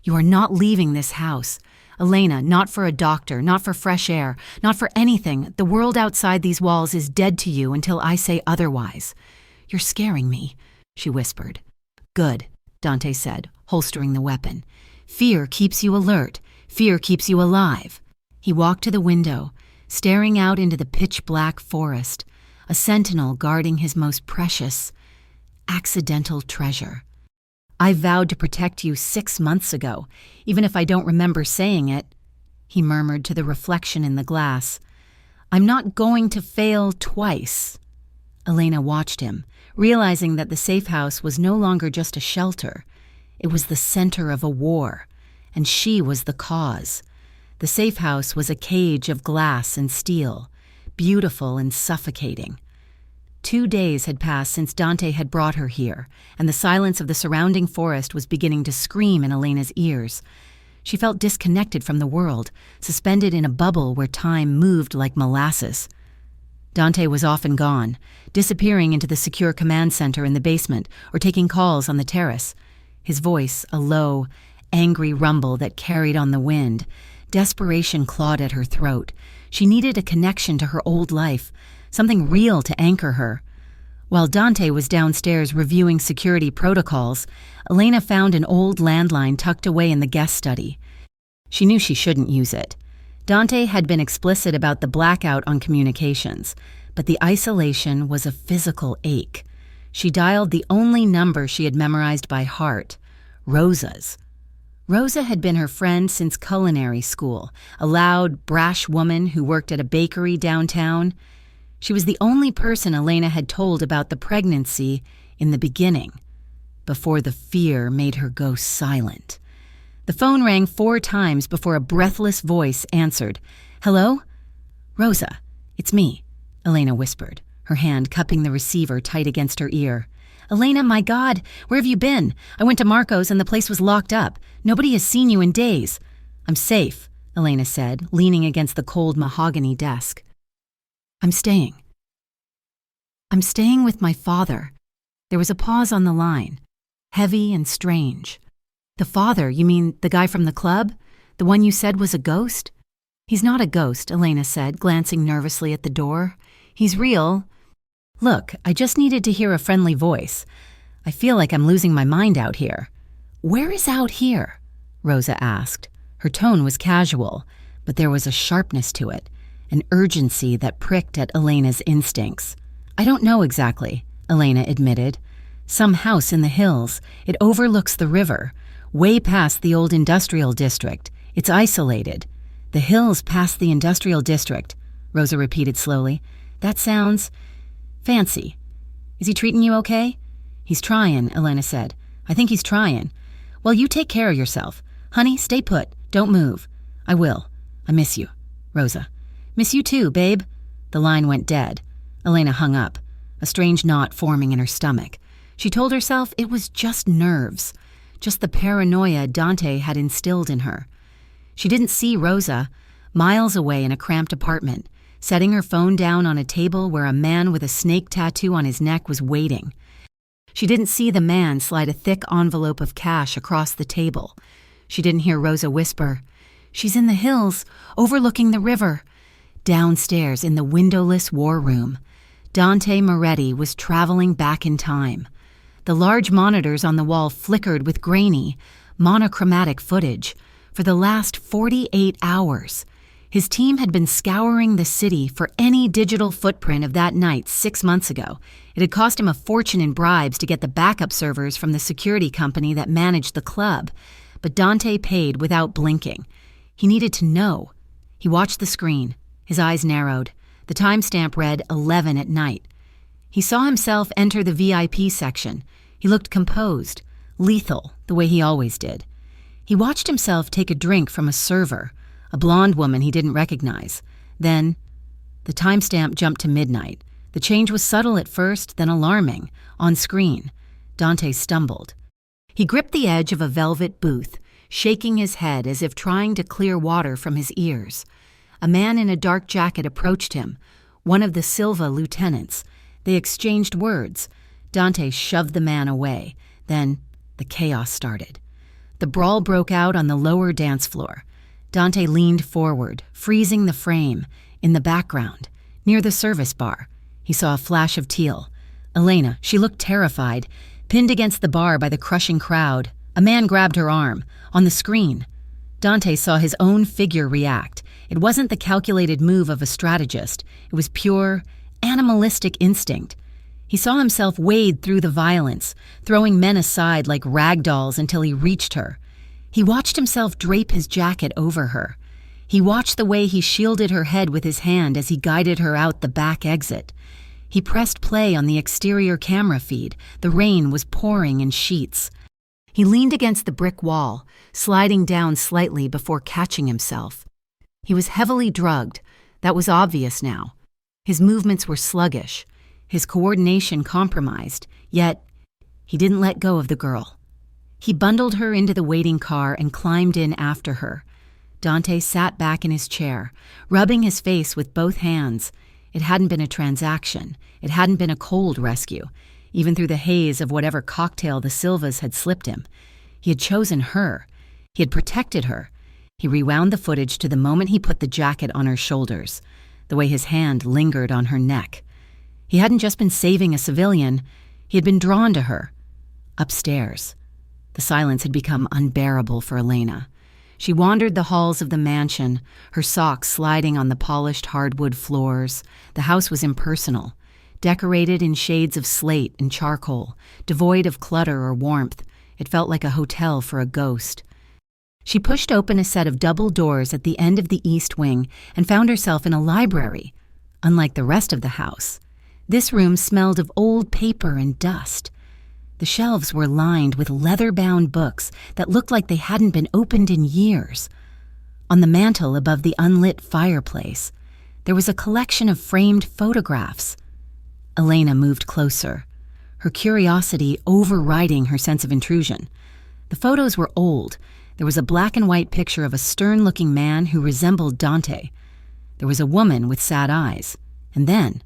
"You are not leaving this house. Elena, not for a doctor, not for fresh air, not for anything. The world outside these walls is dead to you until I say otherwise." "You're scaring me," she whispered. "Good," Dante said, holstering the weapon. "Fear keeps you alert. Fear keeps you alive." He walked to the window, staring out into the pitch-black forest, a sentinel guarding his most precious, accidental treasure. "I vowed to protect you 6 months ago, even if I don't remember saying it," he murmured to the reflection in the glass. "I'm not going to fail twice." Elena watched him, realizing that the safe house was no longer just a shelter. It was the center of a war, and she was the cause. The safe house was a cage of glass and steel, beautiful and suffocating. 2 days had passed since Dante had brought her here, and the silence of the surrounding forest was beginning to scream in Elena's ears. She felt disconnected from the world, suspended in a bubble where time moved like molasses. Dante was often gone, disappearing into the secure command center in the basement or taking calls on the terrace. His voice, a low, angry rumble that carried on the wind. Desperation clawed at her throat. She needed a connection to her old life, something real to anchor her. While Dante was downstairs reviewing security protocols, Elena found an old landline tucked away in the guest study. She knew she shouldn't use it. Dante had been explicit about the blackout on communications, but the isolation was a physical ache. She dialed the only number she had memorized by heart, Rosa's. Rosa had been her friend since culinary school, a loud, brash woman who worked at a bakery downtown. She was the only person Elena had told about the pregnancy in the beginning, before the fear made her go silent. The phone rang 4 times before a breathless voice answered. "Hello? Rosa, it's me," Elena whispered, her hand cupping the receiver tight against her ear. "Elena, my God, where have you been? I went to Marco's and the place was locked up. Nobody has seen you in days." "I'm safe," Elena said, leaning against the cold mahogany desk. I'm staying with my father." There was a pause on the line, heavy and strange. "The father, you mean the guy from the club? The one you said was a ghost?" "He's not a ghost," Elena said, glancing nervously at the door. "He's real. Look, I just needed to hear a friendly voice. I feel like I'm losing my mind out here." "Where is out here?" Rosa asked. Her tone was casual, but there was a sharpness to it, an urgency that pricked at Elena's instincts. "I don't know exactly," Elena admitted. "Some house in the hills. It overlooks the river, way past the old industrial district. It's isolated." "The hills past the industrial district," Rosa repeated slowly. "That sounds fancy. Is he treating you okay?" "He's trying," Elena said. "I think he's trying." "Well, you take care of yourself. Honey, stay put. Don't move." "I will. I miss you." "Rosa." "Miss you too, babe." The line went dead. Elena hung up, a strange knot forming in her stomach. She told herself it was just nerves, just the paranoia Dante had instilled in her. She didn't see Rosa, miles away in a cramped apartment, setting her phone down on a table where a man with a snake tattoo on his neck was waiting. She didn't see the man slide a thick envelope of cash across the table. She didn't hear Rosa whisper, "She's in the hills, overlooking the river." Downstairs in the windowless war room, Dante Moretti was traveling back in time. The large monitors on the wall flickered with grainy, monochromatic footage. For the last 48 hours, his team had been scouring the city for any digital footprint of that night 6 months ago. It had cost him a fortune in bribes to get the backup servers from the security company that managed the club, but Dante paid without blinking. He needed to know. He watched the screen. His eyes narrowed. The timestamp read 11 at night. He saw himself enter the VIP section. He looked composed, lethal, the way he always did. He watched himself take a drink from a server, a blonde woman he didn't recognize. Then, the timestamp jumped to midnight. The change was subtle at first, then alarming. On screen, Dante stumbled. He gripped the edge of a velvet booth, shaking his head as if trying to clear water from his ears. A man in a dark jacket approached him, one of the Silva lieutenants. They exchanged words. Dante shoved the man away. Then, the chaos started. The brawl broke out on the lower dance floor. Dante leaned forward, freezing the frame. In the background, near the service bar, he saw a flash of teal. Elena, she looked terrified, pinned against the bar by the crushing crowd. A man grabbed her arm. On the screen, Dante saw his own figure react. It wasn't the calculated move of a strategist. It was pure, animalistic instinct. He saw himself wade through the violence, throwing men aside like rag dolls until he reached her. He watched himself drape his jacket over her. He watched the way he shielded her head with his hand as he guided her out the back exit. He pressed play on the exterior camera feed. The rain was pouring in sheets. He leaned against the brick wall, sliding down slightly before catching himself. He was heavily drugged. That was obvious now. His movements were sluggish. his coordination compromised, yet he didn't let go of the girl. He bundled her into the waiting car and climbed in after her. Dante sat back in his chair, rubbing his face with both hands. It hadn't been a transaction. It hadn't been a cold rescue, even through the haze of whatever cocktail the Silvas had slipped him. He had chosen her. He had protected her. He rewound the footage to the moment he put the jacket on her shoulders, the way his hand lingered on her neck. He hadn't just been saving a civilian. He had been drawn to her. Upstairs. The silence had become unbearable for Elena. She wandered the halls of the mansion, her socks sliding on the polished hardwood floors. The house was impersonal, decorated in shades of slate and charcoal, devoid of clutter or warmth. It felt like a hotel for a ghost. She pushed open a set of double doors at the end of the east wing and found herself in a library. Unlike the rest of the house, this room smelled of old paper and dust. The shelves were lined with leather-bound books that looked like they hadn't been opened in years. On the mantel above the unlit fireplace, there was a collection of framed photographs. Elena moved closer, her curiosity overriding her sense of intrusion. The photos were old. There was a black-and-white picture of a stern-looking man who resembled Dante. There was a woman with sad eyes. And then,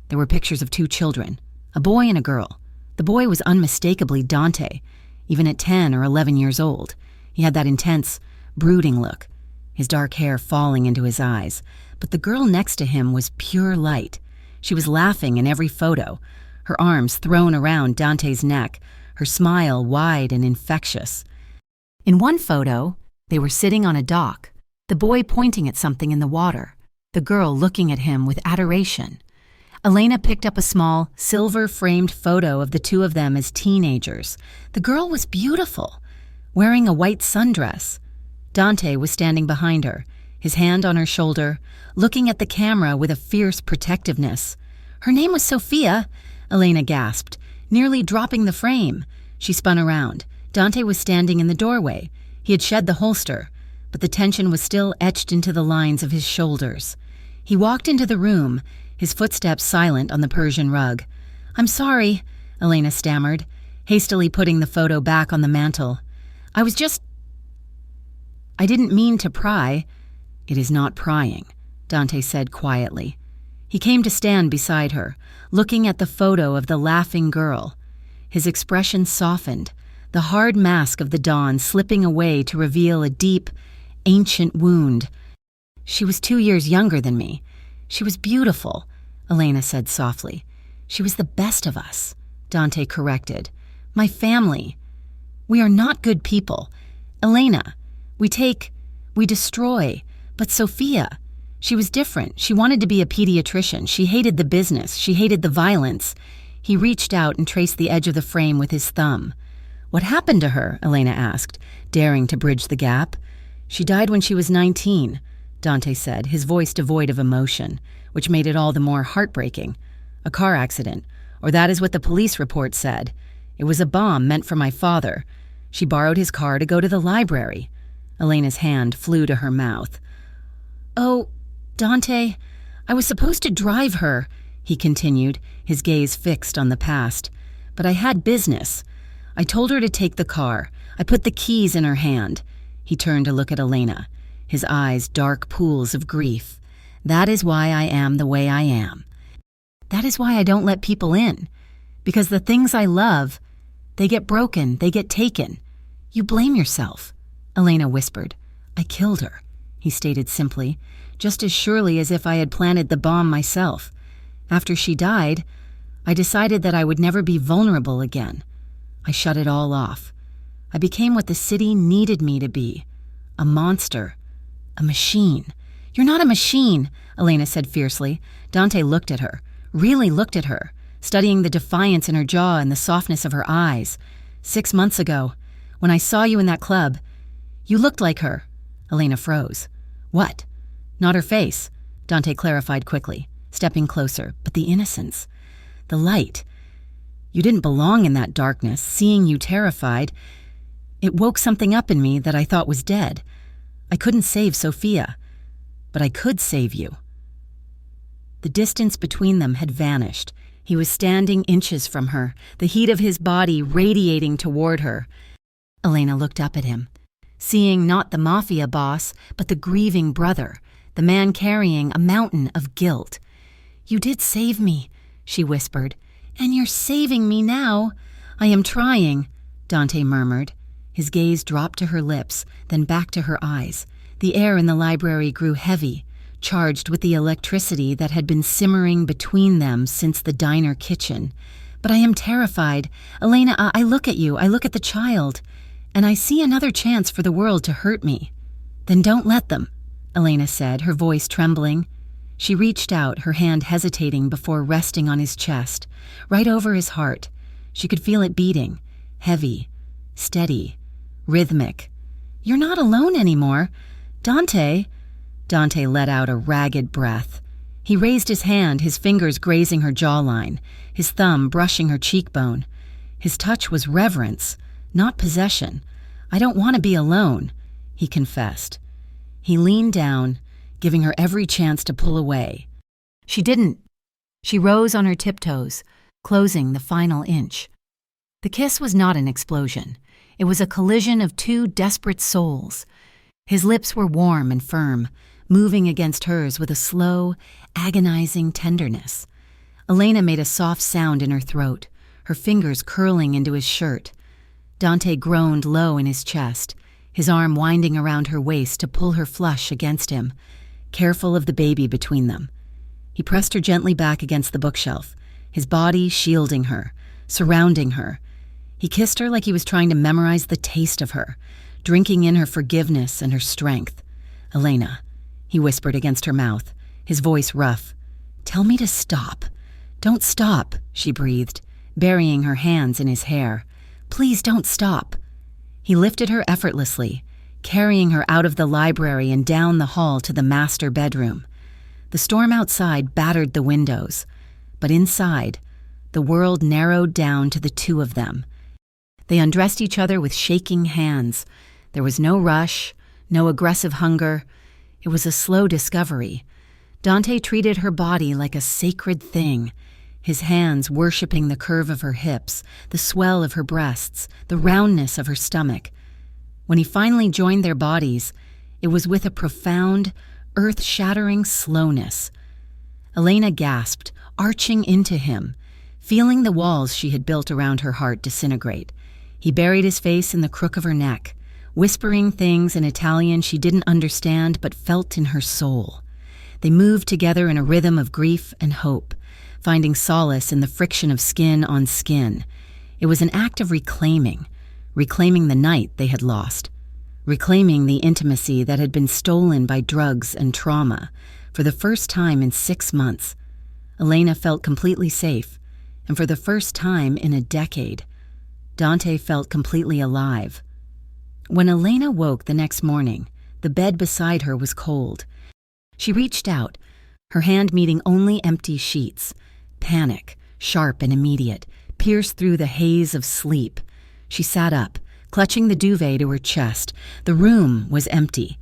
there were pictures of two children, a boy and a girl. The boy was unmistakably Dante, even at 10 or 11 years old. He had that intense, brooding look, his dark hair falling into his eyes. But the girl next to him was pure light. She was laughing in every photo, her arms thrown around Dante's neck, her smile wide and infectious. In one photo, they were sitting on a dock, the boy pointing at something in the water, the girl looking at him with adoration. Elena picked up a small, silver-framed photo of the two of them as teenagers. The girl was beautiful, wearing a white sundress. Dante was standing behind her, his hand on her shoulder, looking at the camera with a fierce protectiveness. "Her name was Sophia," Elena gasped, nearly dropping the frame. She spun around. Dante was standing in the doorway. He had shed the holster, but the tension was still etched into the lines of his shoulders. He walked into the room, his footsteps silent on the Persian rug. "I'm sorry," Elena stammered, hastily putting the photo back on the mantel. I didn't mean to pry." "It is not prying," Dante said quietly. He came to stand beside her, looking at the photo of the laughing girl. His expression softened, the hard mask of the dawn slipping away to reveal a deep, ancient wound. "She was 2 years younger than me. She was beautiful," Elena said softly. "She was the best of us," Dante corrected. "My family. We are not good people. Elena, we destroy. But Sophia, she was different. She wanted to be a pediatrician. She hated the business. She hated the violence." He reached out and traced the edge of the frame with his thumb. "What happened to her?" Elena asked, daring to bridge the gap. "She died when she was 19, Dante said, his voice devoid of emotion, which made it all the more heartbreaking. "A car accident, or that is what the police report said. It was a bomb meant for my father. She borrowed his car to go to the library." Elena's hand flew to her mouth. "Oh, Dante, I was supposed to drive her," he continued, his gaze fixed on the past. "But I had business. I told her to take the car. I put the keys in her hand." He turned to look at Elena, his eyes dark pools of grief. "That is why I am the way I am. That is why I don't let people in. Because the things I love, they get broken, they get taken. You blame yourself," Elena whispered. "I killed her," he stated simply, just as surely as if I had planted the bomb myself. "After she died, I decided that I would never be vulnerable again. I shut it all off. I became what the city needed me to be. A monster. A machine." "You're not a machine," Elena said fiercely. Dante looked at her, really looked at her, studying the defiance in her jaw and the softness of her eyes. "6 months ago, when I saw you in that club, you looked like her." Elena froze. "What?" "Not her face," Dante clarified quickly, stepping closer. "But the innocence. The light. You didn't belong in that darkness. Seeing you terrified, it woke something up in me that I thought was dead. I couldn't save Sophia, but I could save you." The distance between them had vanished. He was standing inches from her, the heat of his body radiating toward her. Elena looked up at him, seeing not the mafia boss, but the grieving brother, the man carrying a mountain of guilt. "You did save me," she whispered, "and you're saving me now." "I am trying," Dante murmured. His gaze dropped to her lips, then back to her eyes. The air in the library grew heavy, charged with the electricity that had been simmering between them since the diner kitchen. "But I am terrified. Elena, I look at you, I look at the child, and I see another chance for the world to hurt me." "Then don't let them," Elena said, her voice trembling. She reached out, her hand hesitating before resting on his chest, right over his heart. She could feel it beating, heavy, steady, rhythmic. "You're not alone anymore. Dante." Dante let out a ragged breath. He raised his hand, his fingers grazing her jawline, his thumb brushing her cheekbone. His touch was reverence, not possession. "I don't want to be alone," he confessed. He leaned down, giving her every chance to pull away. She didn't. She rose on her tiptoes, closing the final inch. The kiss was not an explosion. It was a collision of two desperate souls. His lips were warm and firm, moving against hers with a slow, agonizing tenderness. Elena made a soft sound in her throat, her fingers curling into his shirt. Dante groaned low in his chest, his arm winding around her waist to pull her flush against him, careful of the baby between them. He pressed her gently back against the bookshelf, his body shielding her, surrounding her. He kissed her like he was trying to memorize the taste of her, drinking in her forgiveness and her strength. "Elena," he whispered against her mouth, his voice rough. "Tell me to stop." "Don't stop," she breathed, burying her hands in his hair. "Please don't stop." He lifted her effortlessly, carrying her out of the library and down the hall to the master bedroom. The storm outside battered the windows, but inside, the world narrowed down to the two of them. They undressed each other with shaking hands. There was no rush, no aggressive hunger. It was a slow discovery. Dante treated her body like a sacred thing, his hands worshipping the curve of her hips, the swell of her breasts, the roundness of her stomach. When he finally joined their bodies, it was with a profound, earth-shattering slowness. Elena gasped, arching into him, feeling the walls she had built around her heart disintegrate. He buried his face in the crook of her neck, whispering things in Italian she didn't understand but felt in her soul. They moved together in a rhythm of grief and hope, finding solace in the friction of skin on skin. It was an act of reclaiming the night they had lost, reclaiming the intimacy that had been stolen by drugs and trauma. For the first time in 6 months, Elena felt completely safe, and for the first time in a decade, Dante felt completely alive. When Elena woke the next morning, the bed beside her was cold. She reached out, her hand meeting only empty sheets. Panic, sharp and immediate, pierced through the haze of sleep. She sat up, clutching the duvet to her chest. The room was empty.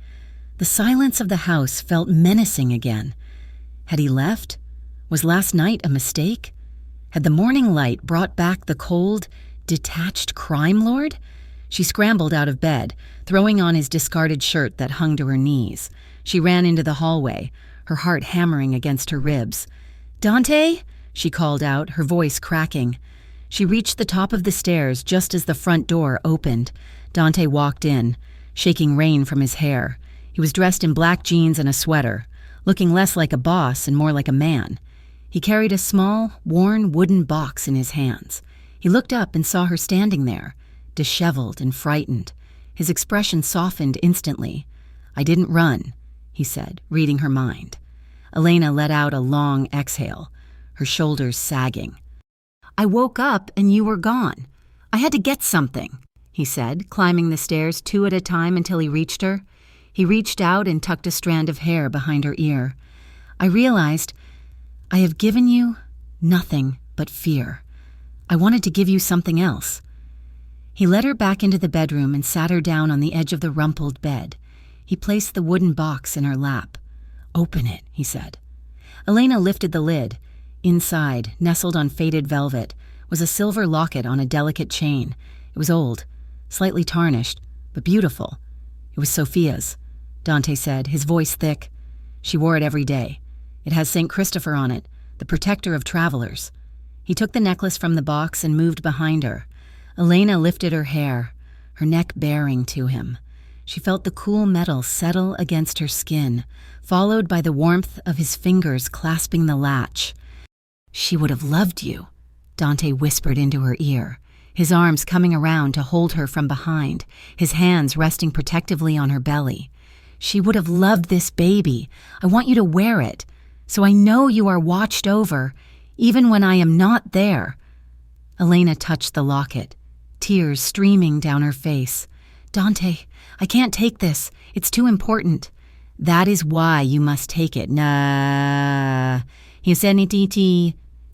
The silence of the house felt menacing again. Had he left? Was last night a mistake? Had the morning light brought back the cold, detached crime lord? She scrambled out of bed, throwing on his discarded shirt that hung to her knees. She ran into the hallway, her heart hammering against her ribs. "Dante?" she called out, her voice cracking. She reached the top of the stairs just as the front door opened. Dante walked in, shaking rain from his hair. He was dressed in black jeans and a sweater, looking less like a boss and more like a man. He carried a small, worn wooden box in his hands. He looked up and saw her standing there, disheveled and frightened. His expression softened instantly. "I didn't run," he said, reading her mind. Elena let out a long exhale, her shoulders sagging. "I woke up and you were gone. I had to get something," he said, climbing the stairs 2 at a time until he reached her. He reached out and tucked a strand of hair behind her ear. "I realized I have given you nothing but fear. I wanted to give you something else." He led her back into the bedroom and sat her down on the edge of the rumpled bed. He placed the wooden box in her lap. "Open it," he said. Elena lifted the lid, Inside, nestled on faded velvet, was a silver locket on a delicate chain. It was old, slightly tarnished, but beautiful. It was Sophia's, Dante said, his voice thick. She wore it every day. It has St. Christopher on it, the protector of travelers. He took the necklace from the box and moved behind her. Elena lifted her hair, her neck baring to him. She felt the cool metal settle against her skin, followed by the warmth of his fingers clasping the latch. "She would have loved you," Dante whispered into her ear, his arms coming around to hold her from behind, his hands resting protectively on her belly. "She would have loved this baby. I want you to wear it, so I know you are watched over, even when I am not there." Elena touched the locket, tears streaming down her face. "Dante, I can't take this. It's too important." "That is why you must take it." "Nah," he said,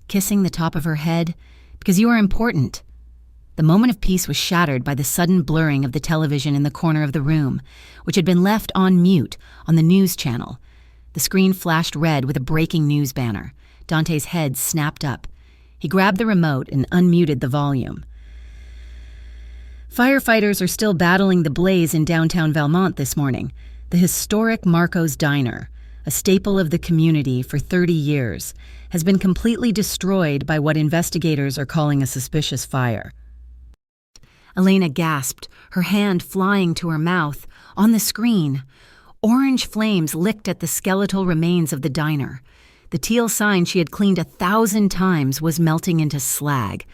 kissing the top of her head, "because you are important." The moment of peace was shattered by the sudden blurring of the television in the corner of the room, which had been left on mute on the news channel. The screen flashed red with a breaking news banner. Dante's head snapped up. He grabbed the remote and unmuted the volume. Firefighters are still battling the blaze in downtown Valmont this morning. The historic Marco's Diner, a staple of the community for 30 years, has been completely destroyed by what investigators are calling a suspicious fire. Elena gasped, her hand flying to her mouth. On the screen, orange flames licked at the skeletal remains of the diner. The teal sign she had cleaned 1,000 times was melting into slag.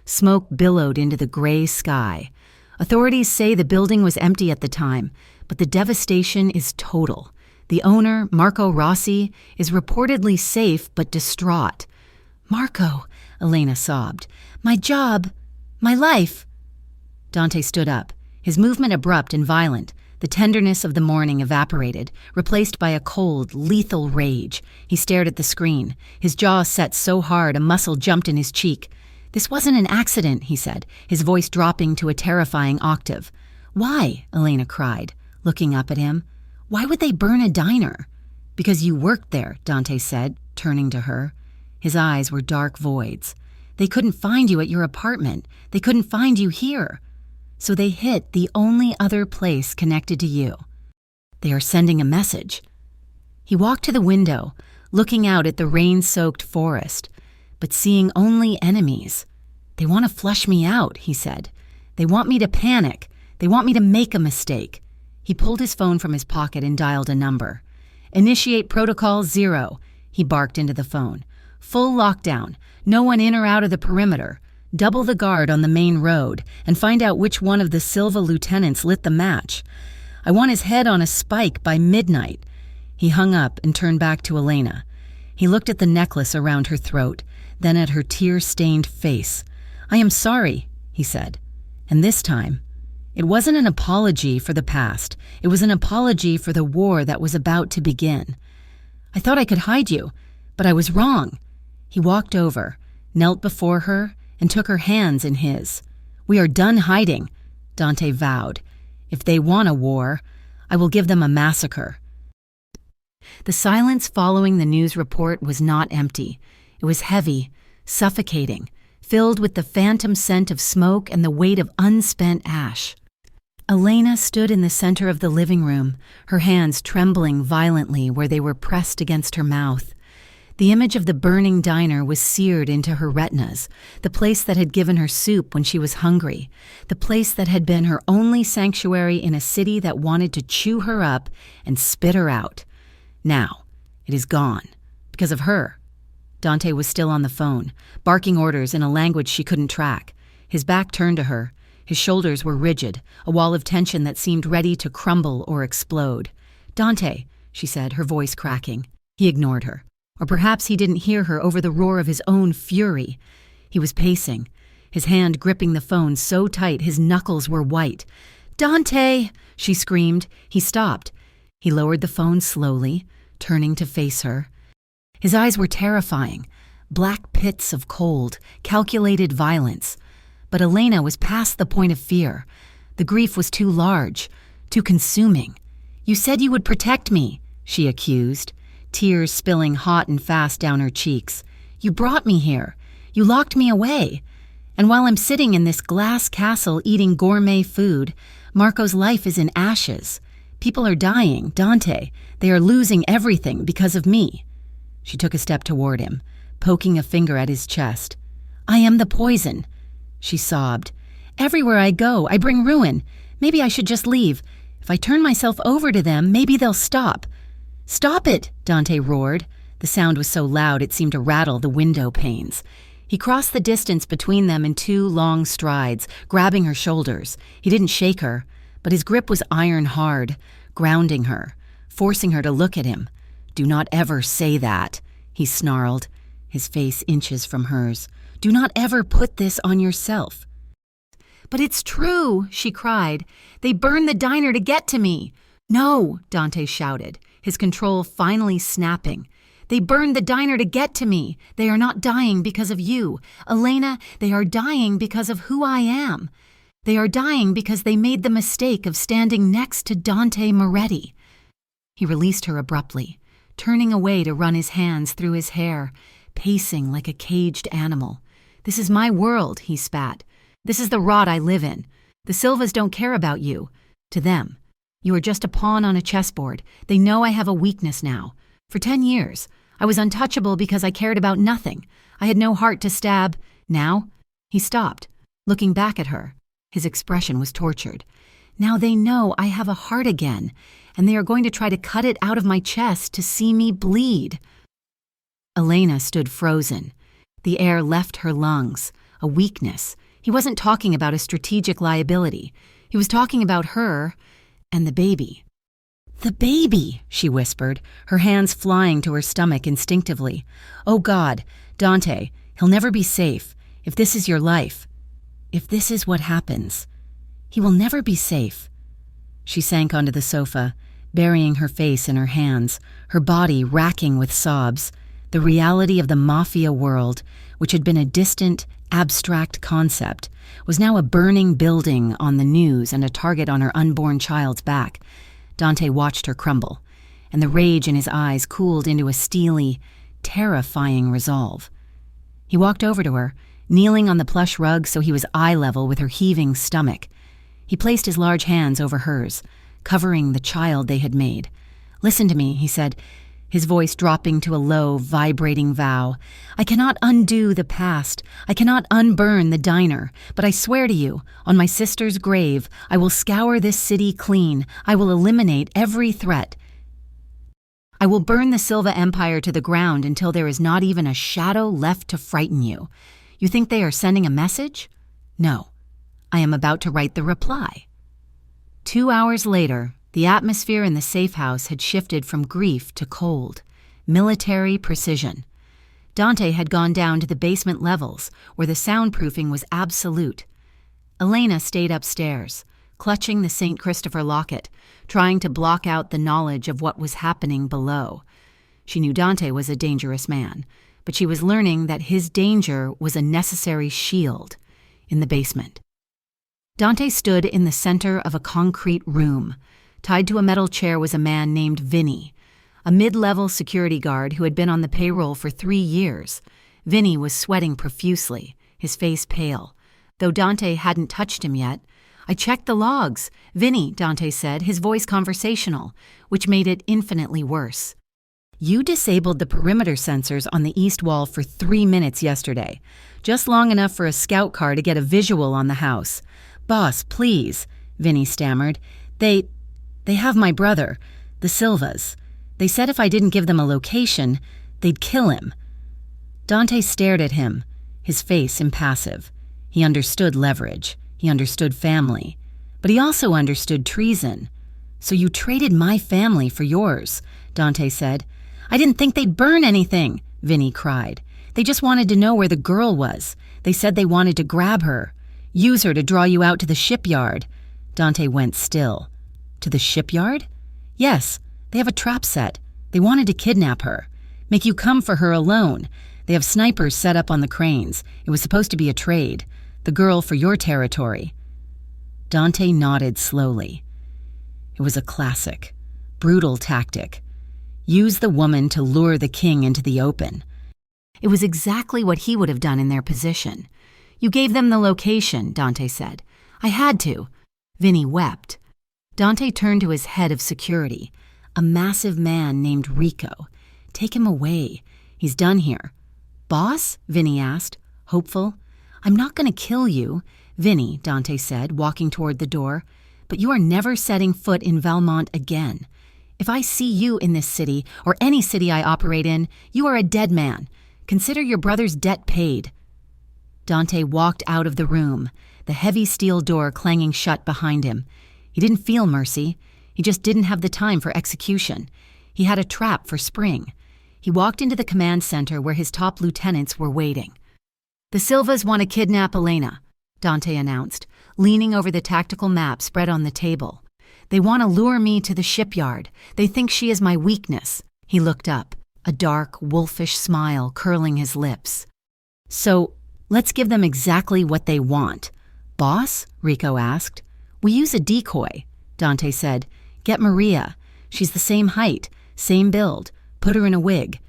Smoke billowed into the gray sky. Authorities say the building was empty at the time, but the devastation is total. The owner, Marco Rossi, is reportedly safe but distraught. "Marco," Elena sobbed. "My job, my life." Dante stood up, his movement abrupt and violent. The tenderness of the morning evaporated, replaced by a cold, lethal rage. He stared at the screen, his jaw set so hard a muscle jumped in his cheek. "This wasn't an accident," he said, his voice dropping to a terrifying octave. "Why?" Elena cried, looking up at him. "Why would they burn a diner?" "Because you worked there," Dante said, turning to her. His eyes were dark voids. "They couldn't find you at your apartment. They couldn't find you here. So they hit the only other place connected to you. They are sending a message." He walked to the window, looking out at the rain-soaked forest, but seeing only enemies. "They want to flush me out," he said. "They want me to panic. They want me to make a mistake." He pulled his phone from his pocket and dialed a number. "Initiate Protocol 0, he barked into the phone. "Full lockdown. No one in or out of the perimeter. Double the guard on the main road and find out which one of the Silva lieutenants lit the match. I want his head on a spike by midnight." He hung up and turned back to Elena. He looked at the necklace around her throat, then at her tear-stained face. "I am sorry," he said. And this time, it wasn't an apology for the past. It was an apology for the war that was about to begin. "I thought I could hide you, but I was wrong." He walked over, knelt before her, and took her hands in his. "We are done hiding," Dante vowed. "If they want a war, I will give them a massacre." The silence following the news report was not empty. It was heavy, suffocating, filled with the phantom scent of smoke and the weight of unspent ash. Elena stood in the center of the living room, her hands trembling violently where they were pressed against her mouth. The image of the burning diner was seared into her retinas, the place that had given her soup when she was hungry, the place that had been her only sanctuary in a city that wanted to chew her up and spit her out. Now, it is gone, because of her. Dante was still on the phone, barking orders in a language she couldn't track. His back turned to her. His shoulders were rigid, a wall of tension that seemed ready to crumble or explode. "Dante," she said, her voice cracking. He ignored her. Or perhaps he didn't hear her over the roar of his own fury. He was pacing, his hand gripping the phone so tight his knuckles were white. "Dante!" she screamed. He stopped. He lowered the phone slowly, turning to face her. His eyes were terrifying, black pits of cold, calculated violence. But Elena was past the point of fear. The grief was too large, too consuming. "You said you would protect me," she accused, tears spilling hot and fast down her cheeks. You brought me here. You locked me away. And while I'm sitting in this glass castle eating gourmet food, Marco's life is in ashes. People are dying, Dante. They are losing everything because of me." She took a step toward him, poking a finger at his chest. "I am the poison," she sobbed. "Everywhere I go, I bring ruin. Maybe I should just leave. If I turn myself over to them, maybe they'll stop." "Stop it!" Dante roared. The sound was so loud it seemed to rattle the window panes. He crossed the distance between them in 2 long strides, grabbing her shoulders. He didn't shake her, but his grip was iron hard, grounding her, forcing her to look at him. "Do not ever say that," he snarled, his face inches from hers. "Do not ever put this on yourself." "But it's true," she cried. "They burned the diner to get to me." "No," Dante shouted, his control finally snapping. "They burned the diner to get to me. They are not dying because of you. Elena, they are dying because of who I am. They are dying because they made the mistake of standing next to Dante Moretti." He released her abruptly, turning away to run his hands through his hair, pacing like a caged animal. "This is my world," he spat. "This is the rot I live in. The Silvas don't care about you. To them, you are just a pawn on a chessboard. They know I have a weakness now. For 10 years, I was untouchable because I cared about nothing. I had no heart to stab. Now," he stopped, looking back at her. His expression was tortured. "Now they know I have a heart again, and they are going to try to cut it out of my chest to see me bleed." Elena stood frozen. The air left her lungs, a weakness. He wasn't talking about a strategic liability. He was talking about her and the baby. "The baby," she whispered, her hands flying to her stomach instinctively. "Oh God, Dante, he'll never be safe. If this is your life, if this is what happens, he will never be safe." She sank onto the sofa, burying her face in her hands, her body racking with sobs. The reality of the mafia world, which had been a distant, abstract concept, was now a burning building on the news and a target on her unborn child's back. Dante watched her crumble, and the rage in his eyes cooled into a steely, terrifying resolve. He walked over to her, kneeling on the plush rug so he was eye level with her heaving stomach. He placed his large hands over hers, covering the child they had made. "Listen to me," he said, his voice dropping to a low, vibrating vow. "I cannot undo the past. I cannot unburn the diner. But I swear to you, on my sister's grave, I will scour this city clean. I will eliminate every threat. I will burn the Silva Empire to the ground until there is not even a shadow left to frighten you. You think they are sending a message? No. I am about to write the reply." 2 hours later, the atmosphere in the safe house had shifted from grief to cold, military precision. Dante had gone down to the basement levels, where the soundproofing was absolute. Elena stayed upstairs, clutching the St. Christopher locket, trying to block out the knowledge of what was happening below. She knew Dante was a dangerous man, but she was learning that his danger was a necessary shield in the basement. Dante stood in the center of a concrete room. Tied to a metal chair was a man named Vinny, a mid-level security guard who had been on the payroll for 3 years. Vinny was sweating profusely, his face pale. Though Dante hadn't touched him yet, "I checked the logs." "Vinny," Dante said, his voice conversational, which made it infinitely worse. "You disabled the perimeter sensors on the east wall for 3 minutes yesterday, just long enough for a scout car to get a visual on the house." "Boss, please," Vinny stammered. They have my brother, the Silvas. They said if I didn't give them a location, they'd kill him." Dante stared at him, his face impassive. He understood leverage. He understood family. But he also understood treason. "So you traded my family for yours," Dante said. "I didn't think they'd burn anything," Vinny cried. "They just wanted to know where the girl was. They said they wanted to grab her, use her to draw you out to the shipyard." Dante went still. "To the shipyard?" "Yes, they have a trap set. They wanted to kidnap her, make you come for her alone. They have snipers set up on the cranes. It was supposed to be a trade. The girl for your territory." Dante nodded slowly. It was a classic, brutal tactic. Use the woman to lure the king into the open. It was exactly what he would have done in their position. "You gave them the location," Dante said. "I had to." Vinny wept. Dante turned to his head of security, a massive man named Rico. "Take him away. He's done here." "Boss?" Vinny asked, hopeful. "I'm not going to kill you, Vinny," Dante said, walking toward the door, "but you are never setting foot in Valmont again. If I see you in this city, or any city I operate in, you are a dead man. Consider your brother's debt paid." Dante walked out of the room, the heavy steel door clanging shut behind him. He didn't feel mercy. He just didn't have the time for execution. He had a trap for Spring. He walked into the command center where his top lieutenants were waiting. "The Silvas want to kidnap Elena," Dante announced, leaning over the tactical map spread on the table. "They want to lure me to the shipyard. They think she is my weakness." He looked up, a dark, wolfish smile curling his lips. "So, let's give them exactly what they want." "Boss?" Rico asked. "We use a decoy," Dante said. "Get Maria. She's the same height, same build. Put her in a wig.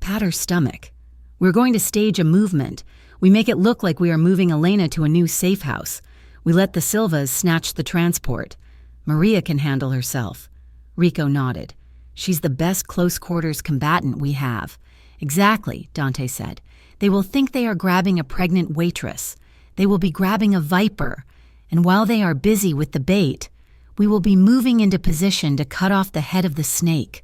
Pat her stomach. We're going to stage a movement. We make it look like we are moving Elena to a new safe house. We let the Silvas snatch the transport. Maria can handle herself." Rico nodded. "She's the best close-quarters combatant we have." "Exactly," Dante said. "They will think they are grabbing a pregnant waitress. They will be grabbing a viper. And while they are busy with the bait, we will be moving into position to cut off the head of the snake."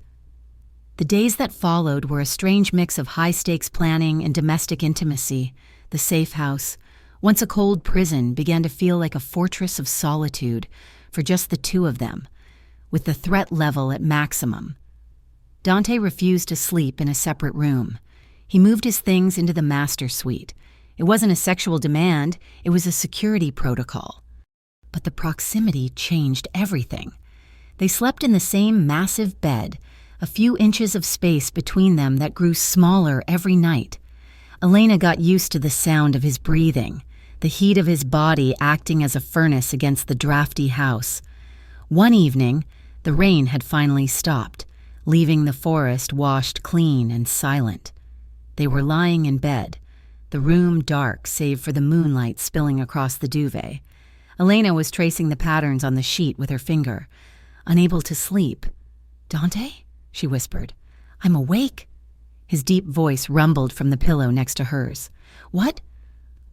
The days that followed were a strange mix of high-stakes planning and domestic intimacy. The safe house, once a cold prison, began to feel like a fortress of solitude for just the two of them, with the threat level at maximum. Dante refused to sleep in a separate room. He moved his things into the master suite. It wasn't a sexual demand, it was a security protocol. But the proximity changed everything. They slept in the same massive bed, a few inches of space between them that grew smaller every night. Elena got used to the sound of his breathing, the heat of his body acting as a furnace against the drafty house. One evening, the rain had finally stopped, leaving the forest washed clean and silent. They were lying in bed, the room dark save for the moonlight spilling across the duvet. Elena was tracing the patterns on the sheet with her finger, unable to sleep. "Dante?" she whispered. "I'm awake." His deep voice rumbled from the pillow next to hers. What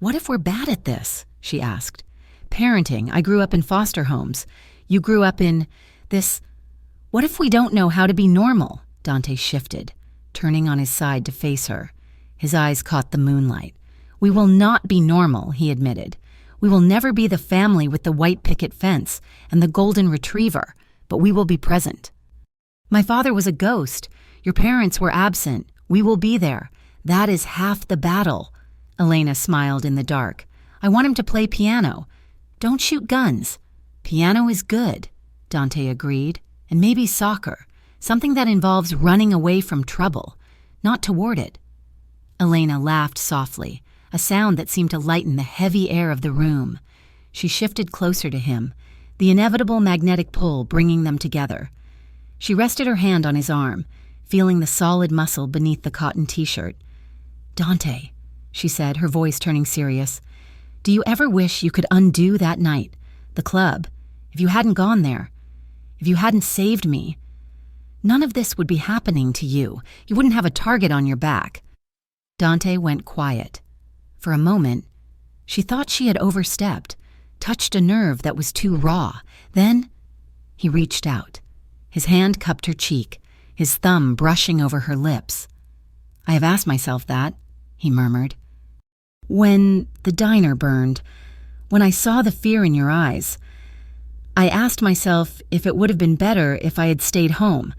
if we're bad at this?" she asked. "Parenting. I grew up in foster homes. You grew up in this. What if we don't know how to be normal?" Dante shifted, turning on his side to face her. His eyes caught the moonlight. "We will not be normal," he admitted. "We will never be the family with the white picket fence and the golden retriever, but we will be present. My father was a ghost. Your parents were absent. We will be there. That is half the battle." Elena smiled in the dark. "I want him to play piano. Don't shoot guns." "Piano is good," Dante agreed. "And maybe soccer. Something that involves running away from trouble, not toward it." Elena laughed softly, a sound that seemed to lighten the heavy air of the room. She shifted closer to him, the inevitable magnetic pull bringing them together. She rested her hand on his arm, feeling the solid muscle beneath the cotton t-shirt. "Dante," she said, her voice turning serious, "do you ever wish you could undo that night, the club, if you hadn't gone there, if you hadn't saved me? None of this would be happening to you. You wouldn't have a target on your back." Dante went quiet. For a moment, she thought she had overstepped, touched a nerve that was too raw. Then he reached out. His hand cupped her cheek, his thumb brushing over her lips. "I have asked myself that," he murmured. "When the diner burned, when I saw the fear in your eyes, I asked myself if it would have been better if I had stayed home."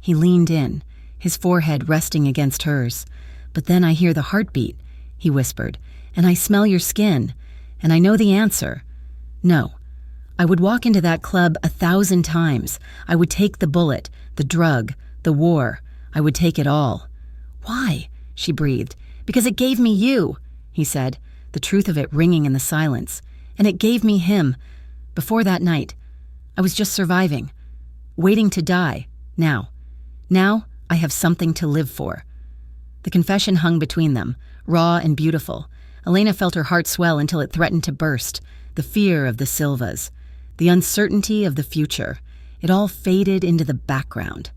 He leaned in, his forehead resting against hers. "But then I hear the heartbeat," he whispered, "and I smell your skin, and I know the answer. No. I would walk into that club 1,000 times. I would take the bullet, the drug, the war. I would take it all." "Why?" she breathed. "Because it gave me you," he said, the truth of it ringing in the silence. "And it gave me him. Before that night, I was just surviving, waiting to die. Now I have something to live for." The confession hung between them, raw and beautiful. Elena felt her heart swell until it threatened to burst. The fear of the Silvas, the uncertainty of the future, it all faded into the background.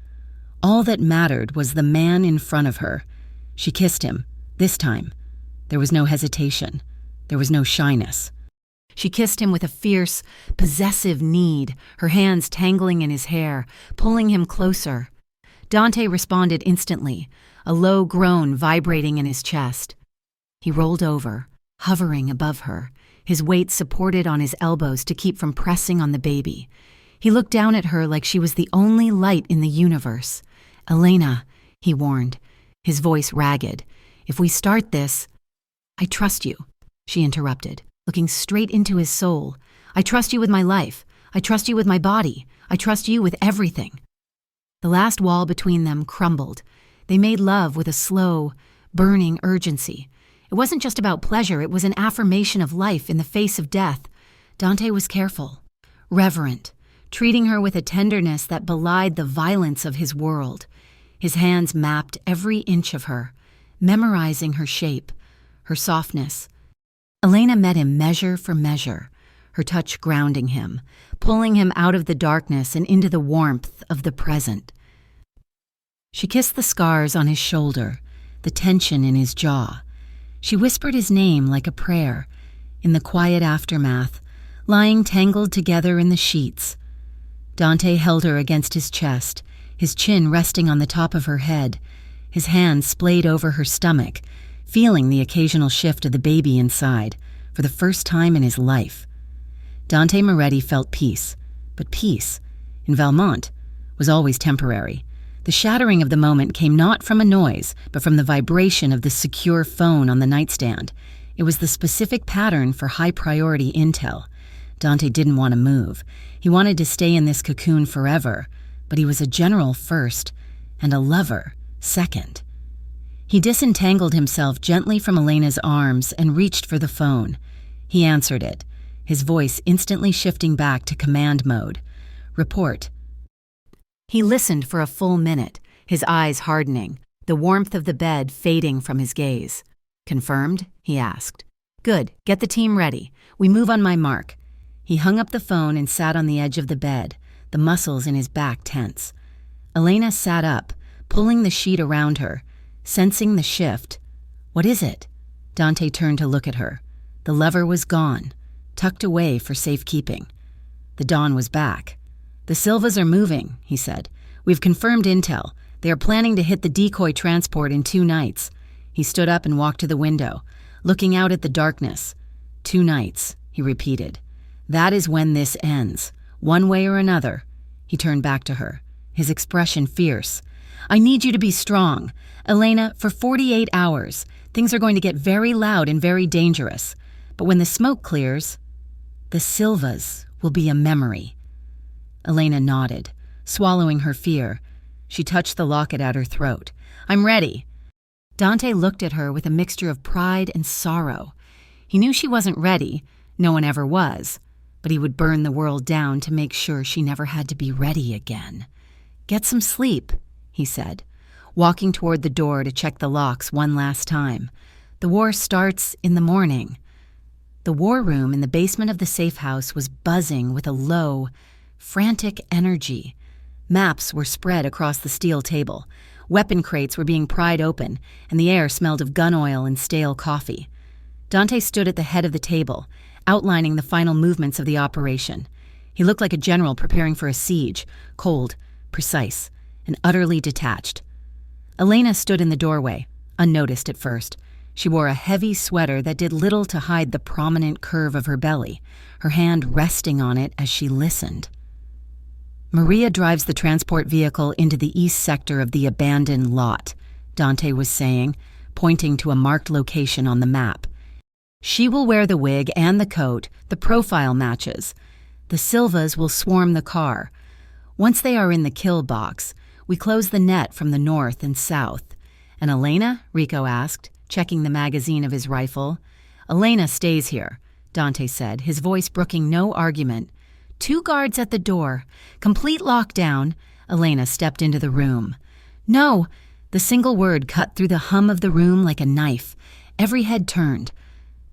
All that mattered was the man in front of her. She kissed him, this time. There was no hesitation. There was no shyness. She kissed him with a fierce, possessive need, her hands tangling in his hair, pulling him closer. Dante responded instantly, a low groan vibrating in his chest. He rolled over, hovering above her, his weight supported on his elbows to keep from pressing on the baby. He looked down at her like she was the only light in the universe. "Elena," he warned, his voice ragged, "if we start this—" "I trust you," she interrupted, looking straight into his soul. "I trust you with my life. I trust you with my body. I trust you with everything." The last wall between them crumbled. They made love with a slow, burning urgency. It wasn't just about pleasure, it was an affirmation of life in the face of death. Dante was careful, reverent, treating her with a tenderness that belied the violence of his world. His hands mapped every inch of her, memorizing her shape, her softness. Elena met him measure for measure, her touch grounding him, pulling him out of the darkness and into the warmth of the present. She kissed the scars on his shoulder, the tension in his jaw. She whispered his name like a prayer. In the quiet aftermath, lying tangled together in the sheets, Dante held her against his chest, his chin resting on the top of her head, his hand splayed over her stomach, feeling the occasional shift of the baby inside, for the first time in his life. Dante Moretti felt peace, but peace, in Valmont, was always temporary. The shattering of the moment came not from a noise, but from the vibration of the secure phone on the nightstand. It was the specific pattern for high-priority intel. Dante didn't want to move. He wanted to stay in this cocoon forever, but he was a general first, and a lover second. He disentangled himself gently from Elena's arms and reached for the phone. He answered it, his voice instantly shifting back to command mode. "Report." He listened for a full minute, his eyes hardening, the warmth of the bed fading from his gaze. "Confirmed?" he asked. "Good. Get the team ready. We move on my mark." He hung up the phone and sat on the edge of the bed, the muscles in his back tense. Elena sat up, pulling the sheet around her, sensing the shift. "What is it?" Dante turned to look at her. The lever was gone, tucked away for safekeeping. The dawn was back. "The Silvas are moving," he said. "We've confirmed intel. They are planning to hit the decoy transport in 2 nights. He stood up and walked to the window, looking out at the darkness. 2 nights, he repeated. "That is when this ends. One way or another." He turned back to her, his expression fierce. "I need you to be strong. Elena, for 48 hours, things are going to get very loud and very dangerous. But when the smoke clears, the Silvas will be a memory." Elena nodded, swallowing her fear. She touched the locket at her throat. "I'm ready." Dante looked at her with a mixture of pride and sorrow. He knew she wasn't ready, no one ever was, but he would burn the world down to make sure she never had to be ready again. "Get some sleep," he said, walking toward the door to check the locks one last time. "The war starts in the morning." The war room in the basement of the safe house was buzzing with a low, frantic energy. Maps were spread across the steel table. Weapon crates were being pried open, and the air smelled of gun oil and stale coffee. Dante stood at the head of the table, outlining the final movements of the operation. He looked like a general preparing for a siege, cold, precise, and utterly detached. Elena stood in the doorway, unnoticed at first. She wore a heavy sweater that did little to hide the prominent curve of her belly, her hand resting on it as she listened. "Maria drives the transport vehicle into the east sector of the abandoned lot," Dante was saying, pointing to a marked location on the map. "She will wear the wig and the coat, the profile matches. The Silvas will swarm the car. Once they are in the kill box, we close the net from the north and south." "And Elena?" Rico asked, checking the magazine of his rifle. "Elena stays here," Dante said, his voice brooking no argument. 2 guards at the door. Complete lockdown." Elena stepped into the room. "No, The single word cut through the hum of the room like a knife. Every head turned.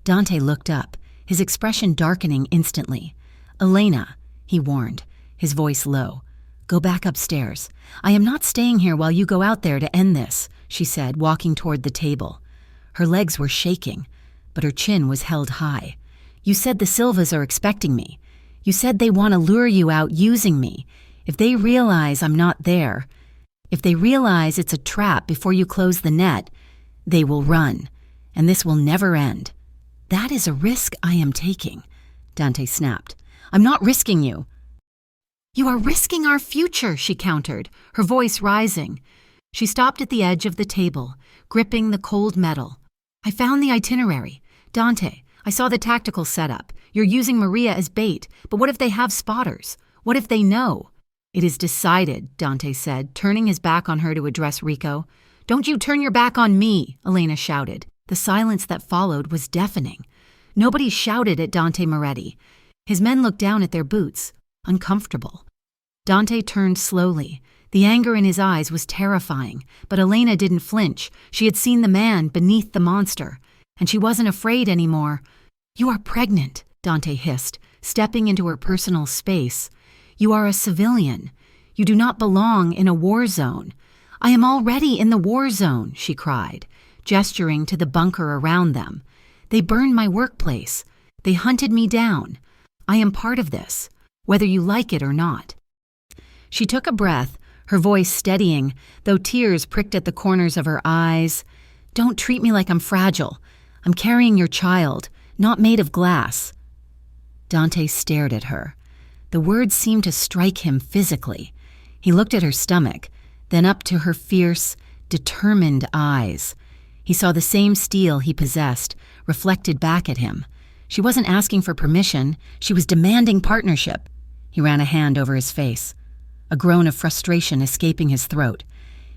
Dante looked up, his expression darkening instantly. "Elena," he warned, his voice low. "Go back upstairs. I am not staying here while you go out there to end this," she said, walking toward the table. Her legs were shaking, but her chin was held high. "You said the Silvas are expecting me. You said they want to lure you out using me. If they realize I'm not there, if they realize it's a trap before you close the net, they will run, and this will never end." "That is a risk I am taking," Dante snapped. "I'm not risking you." "You are risking our future," she countered, her voice rising. She stopped at the edge of the table, gripping the cold metal. "I found the itinerary. Dante, I saw the tactical setup. You're using Maria as bait, but what if they have spotters? What if they know?" "It is decided," Dante said, turning his back on her to address Rico. "Don't you turn your back on me," Elena shouted. The silence that followed was deafening. Nobody shouted at Dante Moretti. His men looked down at their boots, uncomfortable. Dante turned slowly. The anger in his eyes was terrifying, but Elena didn't flinch. She had seen the man beneath the monster, and she wasn't afraid anymore. "You are pregnant," Dante hissed, stepping into her personal space. "You are a civilian. You do not belong in a war zone." "I am already in the war zone," she cried, gesturing to the bunker around them. "They burned my workplace. They hunted me down. I am part of this, whether you like it or not." She took a breath, her voice steadying, though tears pricked at the corners of her eyes. "Don't treat me like I'm fragile. I'm carrying your child, not made of glass." Dante stared at her. The words seemed to strike him physically. He looked at her stomach, then up to her fierce, determined eyes. He saw the same steel he possessed, reflected back at him. She wasn't asking for permission, she was demanding partnership. He ran a hand over his face, a groan of frustration escaping his throat.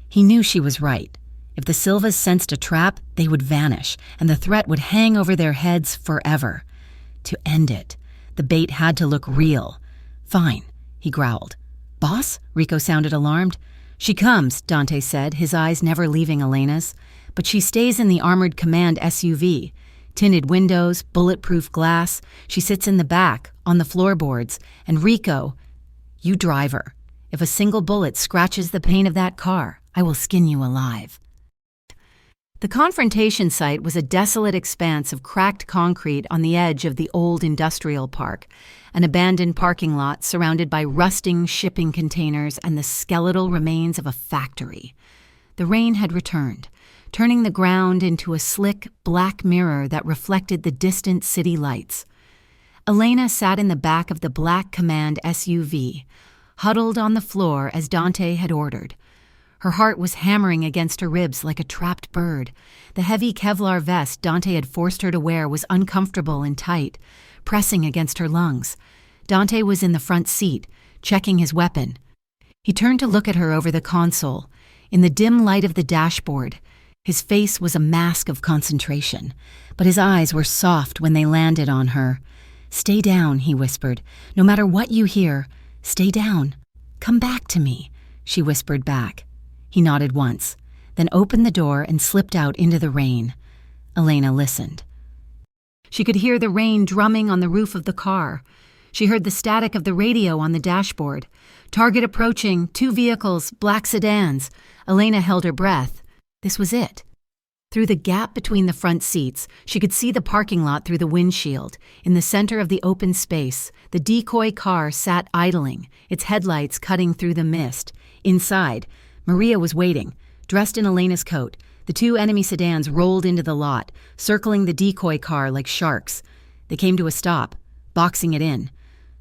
He knew she was right. If the Silvas sensed a trap, they would vanish, and the threat would hang over their heads forever. To end it, the bait had to look real. "Fine," he growled. "Boss?" Rico sounded alarmed. "She comes," Dante said, his eyes never leaving Elena's. "But she stays in the armored command SUV. Tinted windows, bulletproof glass. She sits in the back, on the floorboards. And Rico, you drive her. If a single bullet scratches the paint of that car, I will skin you alive." The confrontation site was a desolate expanse of cracked concrete on the edge of the old industrial park, an abandoned parking lot surrounded by rusting shipping containers and the skeletal remains of a factory. The rain had returned, turning the ground into a slick, black mirror that reflected the distant city lights. Elena sat in the back of the black command SUV, huddled on the floor as Dante had ordered. Her heart was hammering against her ribs like a trapped bird. The heavy Kevlar vest Dante had forced her to wear was uncomfortable and tight, pressing against her lungs. Dante was in the front seat, checking his weapon. He turned to look at her over the console. In the dim light of the dashboard, his face was a mask of concentration, but his eyes were soft when they landed on her. "Stay down," he whispered. "No matter what you hear, stay down. Come back to me," she whispered back. He nodded once, then opened the door and slipped out into the rain. Elena listened. She could hear the rain drumming on the roof of the car. She heard the static of the radio on the dashboard. Target approaching, 2 vehicles, black sedans. Elena held her breath. This was it. Through the gap between the front seats, she could see the parking lot through the windshield. In the center of the open space, the decoy car sat idling, its headlights cutting through the mist. Inside, Maria was waiting, dressed in Elena's coat. The 2 enemy sedans rolled into the lot, circling the decoy car like sharks. They came to a stop, boxing it in.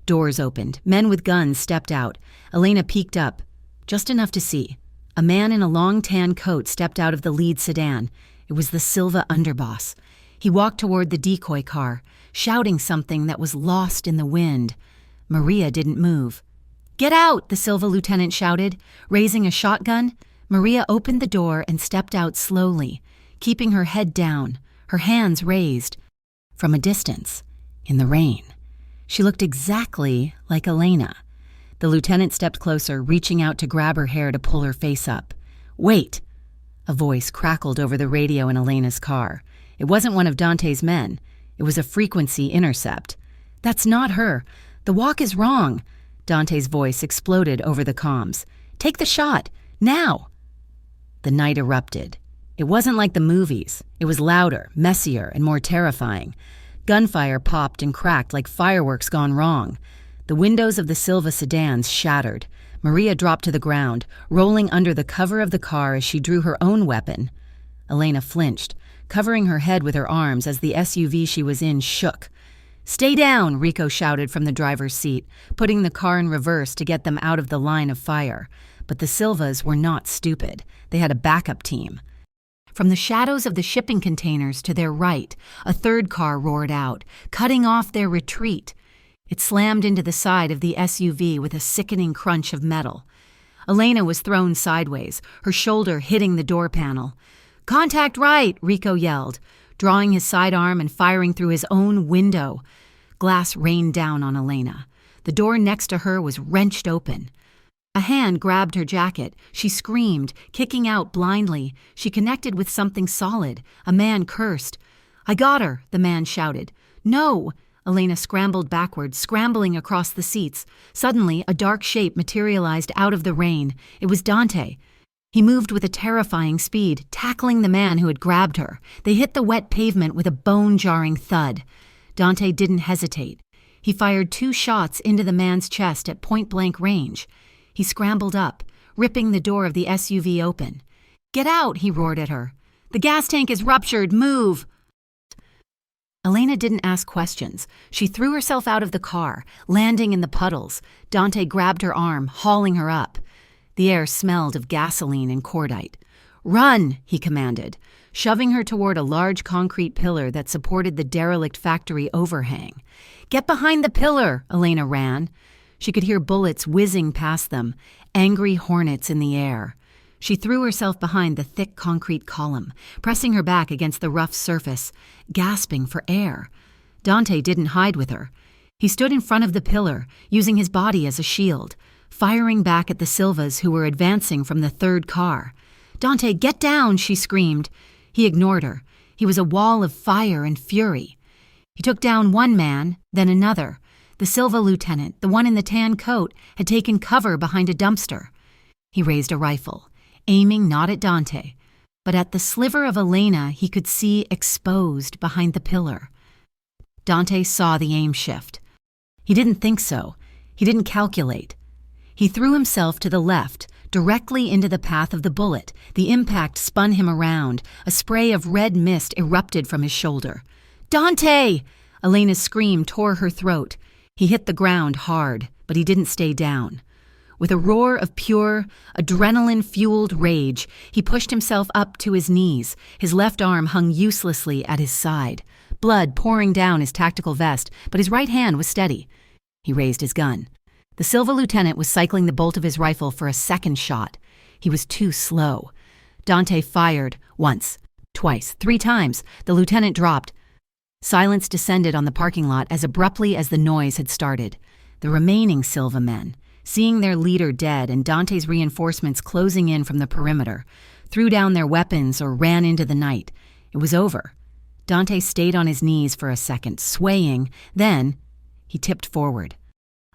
Doors opened. Men with guns stepped out. Elena peeked up, just enough to see. A man in a long tan coat stepped out of the lead sedan. It was the Silva underboss. He walked toward the decoy car, shouting something that was lost in the wind. Maria didn't move. "Get out!" the Silva lieutenant shouted, raising a shotgun. Maria opened the door and stepped out slowly, keeping her head down, her hands raised. From a distance, in the rain, she looked exactly like Elena. The lieutenant stepped closer, reaching out to grab her hair to pull her face up. "Wait!" A voice crackled over the radio in Elena's car. It wasn't one of Dante's men. It was a frequency intercept. "That's not her. The walk is wrong." Dante's voice exploded over the comms. "Take the shot. Now!" The night erupted. It wasn't like the movies. It was louder, messier, and more terrifying. Gunfire popped and cracked like fireworks gone wrong. The windows of the Silva sedans shattered. Maria dropped to the ground, rolling under the cover of the car as she drew her own weapon. Elena flinched, covering her head with her arms as the SUV she was in shook. "Stay down," Rico shouted from the driver's seat, putting the car in reverse to get them out of the line of fire. But the Silvas were not stupid. They had a backup team. From the shadows of the shipping containers to their right, a third car roared out, cutting off their retreat. It slammed into the side of the SUV with a sickening crunch of metal. Elena was thrown sideways, her shoulder hitting the door panel. "Contact right," Rico yelled, drawing his sidearm and firing through his own window. Glass rained down on Elena. The door next to her was wrenched open. A hand grabbed her jacket. She screamed, kicking out blindly. She connected with something solid. A man cursed. "I got her," the man shouted. "No!" Elena scrambled backwards, scrambling across the seats. Suddenly, a dark shape materialized out of the rain. It was Dante. He moved with a terrifying speed, tackling the man who had grabbed her. They hit the wet pavement with a bone-jarring thud. Dante didn't hesitate. He fired 2 shots into the man's chest at point-blank range. He scrambled up, ripping the door of the SUV open. "Get out!" he roared at her. "The gas tank is ruptured! Move!" Elena didn't ask questions. She threw herself out of the car, landing in the puddles. Dante grabbed her arm, hauling her up. The air smelled of gasoline and cordite. "Run!" he commanded, shoving her toward a large concrete pillar that supported the derelict factory overhang. "Get behind the pillar!" Elena ran. She could hear bullets whizzing past them, angry hornets in the air. She threw herself behind the thick concrete column, pressing her back against the rough surface, gasping for air. Dante didn't hide with her. He stood in front of the pillar, using his body as a shield, firing back at the Silvas who were advancing from the third car. "Dante, get down!" she screamed. He ignored her. He was a wall of fire and fury. He took down one man, then another. The Silva lieutenant, the one in the tan coat, had taken cover behind a dumpster. He raised a rifle, aiming not at Dante, but at the sliver of Elena he could see exposed behind the pillar. Dante saw the aim shift. He didn't think so. He didn't calculate. He threw himself to the left, directly into the path of the bullet. The impact spun him around. A spray of red mist erupted from his shoulder. "Dante!" Elena's scream tore her throat. He hit the ground hard, but he didn't stay down. With a roar of pure, adrenaline-fueled rage, he pushed himself up to his knees. His left arm hung uselessly at his side, blood pouring down his tactical vest, but his right hand was steady. He raised his gun. The Silva lieutenant was cycling the bolt of his rifle for a second shot. He was too slow. Dante fired once, twice, 3 times. The lieutenant dropped. Silence descended on the parking lot as abruptly as the noise had started. The remaining Silva men, seeing their leader dead and Dante's reinforcements closing in from the perimeter, threw down their weapons or ran into the night. It was over. Dante stayed on his knees for a second, swaying. Then he tipped forward.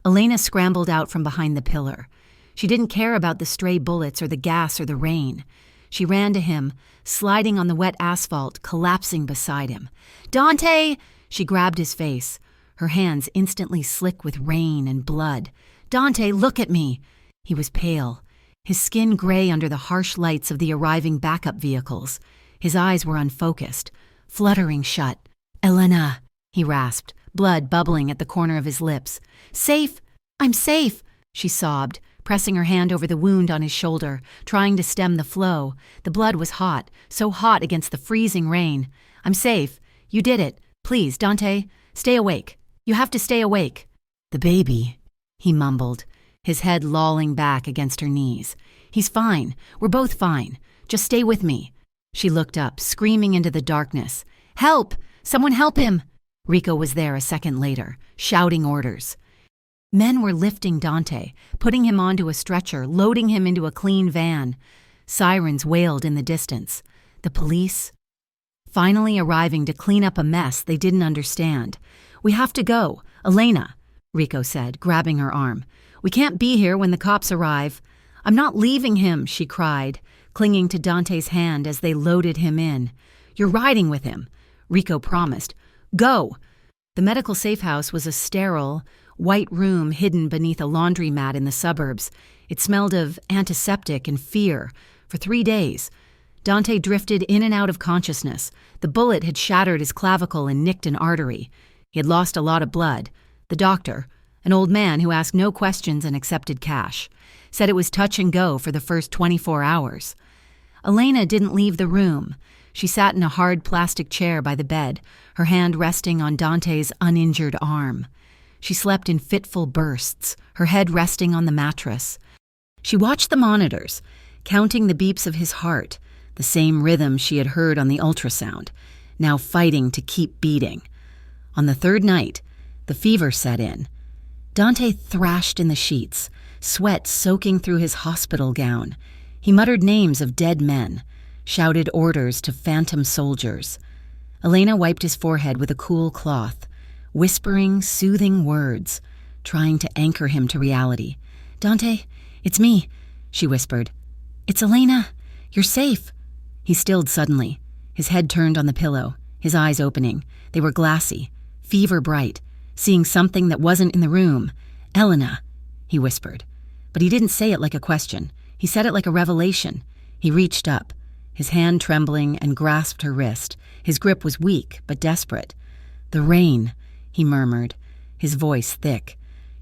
Elena scrambled out from behind the pillar. She didn't care about the stray bullets or the gas or the rain. She ran to him, sliding on the wet asphalt, collapsing beside him. "Dante!" She grabbed his face, her hands instantly slick with rain and blood. "Dante, look at me!" He was pale, his skin gray under the harsh lights of the arriving backup vehicles. His eyes were unfocused, fluttering shut. "Elena," he rasped, blood bubbling at the corner of his lips. "Safe! I'm safe!" she sobbed, pressing her hand over the wound on his shoulder, trying to stem the flow. The blood was hot, so hot against the freezing rain. "I'm safe. You did it. Please, Dante, stay awake. You have to stay awake." "The baby," he mumbled, his head lolling back against her knees. "He's fine. We're both fine. Just stay with me." She looked up, screaming into the darkness. "Help! Someone help him!" Rico was there a second later, shouting orders. Men were lifting Dante, putting him onto a stretcher, loading him into a clean van. Sirens wailed in the distance. The police finally arriving to clean up a mess they didn't understand. "We have to go. Elena," Rico said, grabbing her arm. "We can't be here when the cops arrive." "I'm not leaving him," she cried, clinging to Dante's hand as they loaded him in. "You're riding with him," Rico promised. "Go." The medical safe house was a sterile, white room hidden beneath a laundromat in the suburbs. It smelled of antiseptic and fear. For 3 days, Dante drifted in and out of consciousness. The bullet had shattered his clavicle and nicked an artery. He had lost a lot of blood. The doctor, an old man who asked no questions and accepted cash, said it was touch and go for the first 24 hours. Elena didn't leave the room. She sat in a hard plastic chair by the bed, her hand resting on Dante's uninjured arm. She slept in fitful bursts, her head resting on the mattress. She watched the monitors, counting the beats of his heart, the same rhythm she had heard on the ultrasound, now fighting to keep beating. On the third night, the fever set in. Dante thrashed in the sheets, sweat soaking through his hospital gown. He muttered names of dead men, shouted orders to phantom soldiers. Elena wiped his forehead with a cool cloth, whispering soothing words, trying to anchor him to reality. "Dante, it's me," she whispered. "It's Elena. You're safe." He stilled suddenly, his head turned on the pillow, his eyes opening. They were glassy, fever bright, seeing something that wasn't in the room. "Elena," he whispered. But he didn't say it like a question. He said it like a revelation. He reached up, his hand trembling, and grasped her wrist. His grip was weak but desperate. "The rain," he murmured, his voice thick.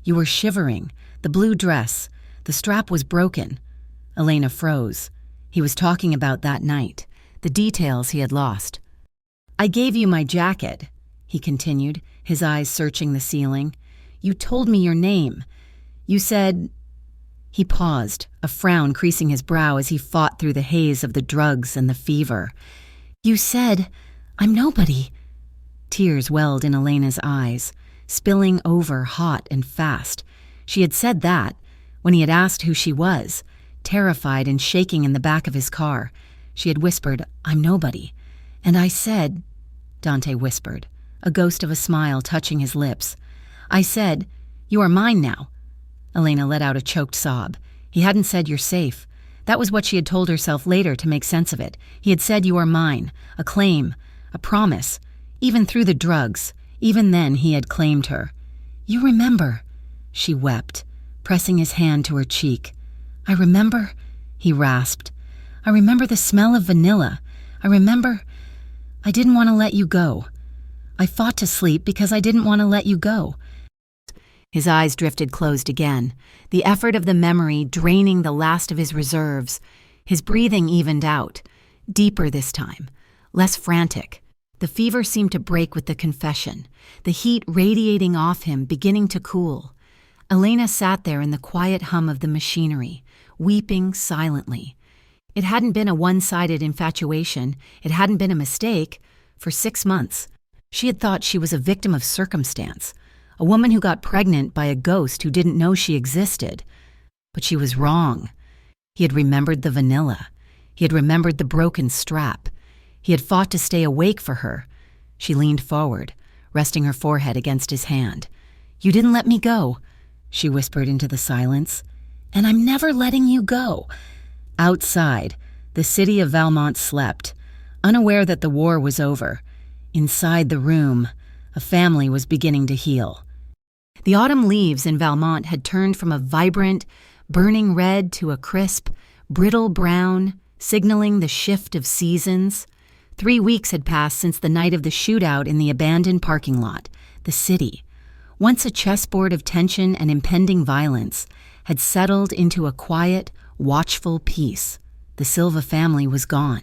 "You were shivering. The blue dress. The strap was broken." Elena froze. He was talking about that night, the details he had lost. "I gave you my jacket," he continued, his eyes searching the ceiling. "You told me your name. You said—" He paused, a frown creasing his brow as he fought through the haze of the drugs and the fever. "You said, I'm nobody." Tears welled in Elena's eyes, spilling over hot and fast. She had said that when he had asked who she was, terrified and shaking in the back of his car. She had whispered, "I'm nobody." "And I said," Dante whispered, a ghost of a smile touching his lips. "I said, you are mine now." Elena let out a choked sob. He hadn't said you're safe. That was what she had told herself later to make sense of it. He had said you are mine, a claim, a promise. Even through the drugs, even then he had claimed her. "You remember," she wept, pressing his hand to her cheek. "I remember," he rasped. "I remember the smell of vanilla. I remember. I didn't want to let you go. I fought to sleep because I didn't want to let you go." His eyes drifted closed again, the effort of the memory draining the last of his reserves. His breathing evened out, deeper this time, less frantic. The fever seemed to break with the confession, the heat radiating off him beginning to cool. Elena sat there in the quiet hum of the machinery, weeping silently. It hadn't been a one-sided infatuation. It hadn't been a mistake. For 6 months, she had thought she was a victim of circumstance, a woman who got pregnant by a ghost who didn't know she existed. But she was wrong. He had remembered the vanilla. He had remembered the broken strap. He had fought to stay awake for her. She leaned forward, resting her forehead against his hand. "You didn't let me go," she whispered into the silence. "And I'm never letting you go." Outside, the city of Valmont slept, unaware that the war was over. Inside the room, a family was beginning to heal. The autumn leaves in Valmont had turned from a vibrant, burning red to a crisp, brittle brown, signaling the shift of seasons. 3 weeks had passed since the night of the shootout in the abandoned parking lot. The city, once a chessboard of tension and impending violence, had settled into a quiet, watchful peace. The Silva family was gone,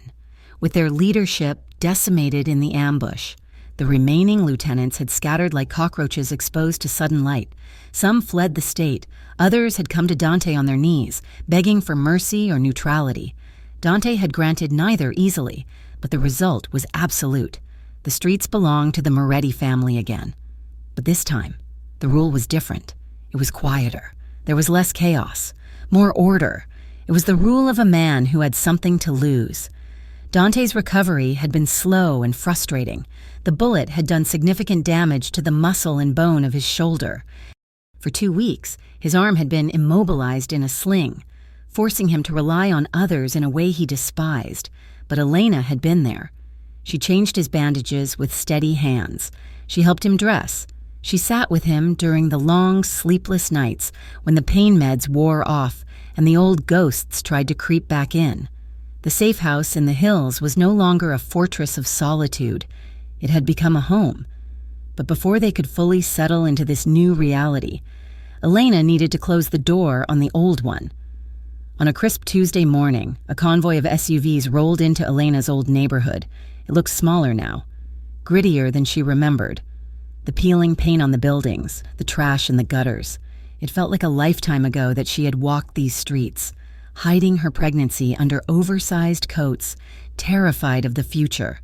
with their leadership decimated in the ambush. The remaining lieutenants had scattered like cockroaches exposed to sudden light. Some fled the state. Others had come to Dante on their knees, begging for mercy or neutrality. Dante had granted neither easily, but the result was absolute. The streets belonged to the Moretti family again. But this time, the rule was different. It was quieter. There was less chaos, more order, It was the rule of a man who had something to lose. Dante's recovery had been slow and frustrating. The bullet had done significant damage to the muscle and bone of his shoulder. For 2 weeks, his arm had been immobilized in a sling, forcing him to rely on others in a way he despised. But Elena had been there. She changed his bandages with steady hands. She helped him dress. She sat with him during the long, sleepless nights when the pain meds wore off and the old ghosts tried to creep back in. The safe house in the hills was no longer a fortress of solitude. It had become a home. But before they could fully settle into this new reality, Elena needed to close the door on the old one. On a crisp Tuesday morning, a convoy of SUVs rolled into Elena's old neighborhood. It looked smaller now, grittier than she remembered. The peeling paint on the buildings, the trash in the gutters. It felt like a lifetime ago that she had walked these streets, hiding her pregnancy under oversized coats, terrified of the future.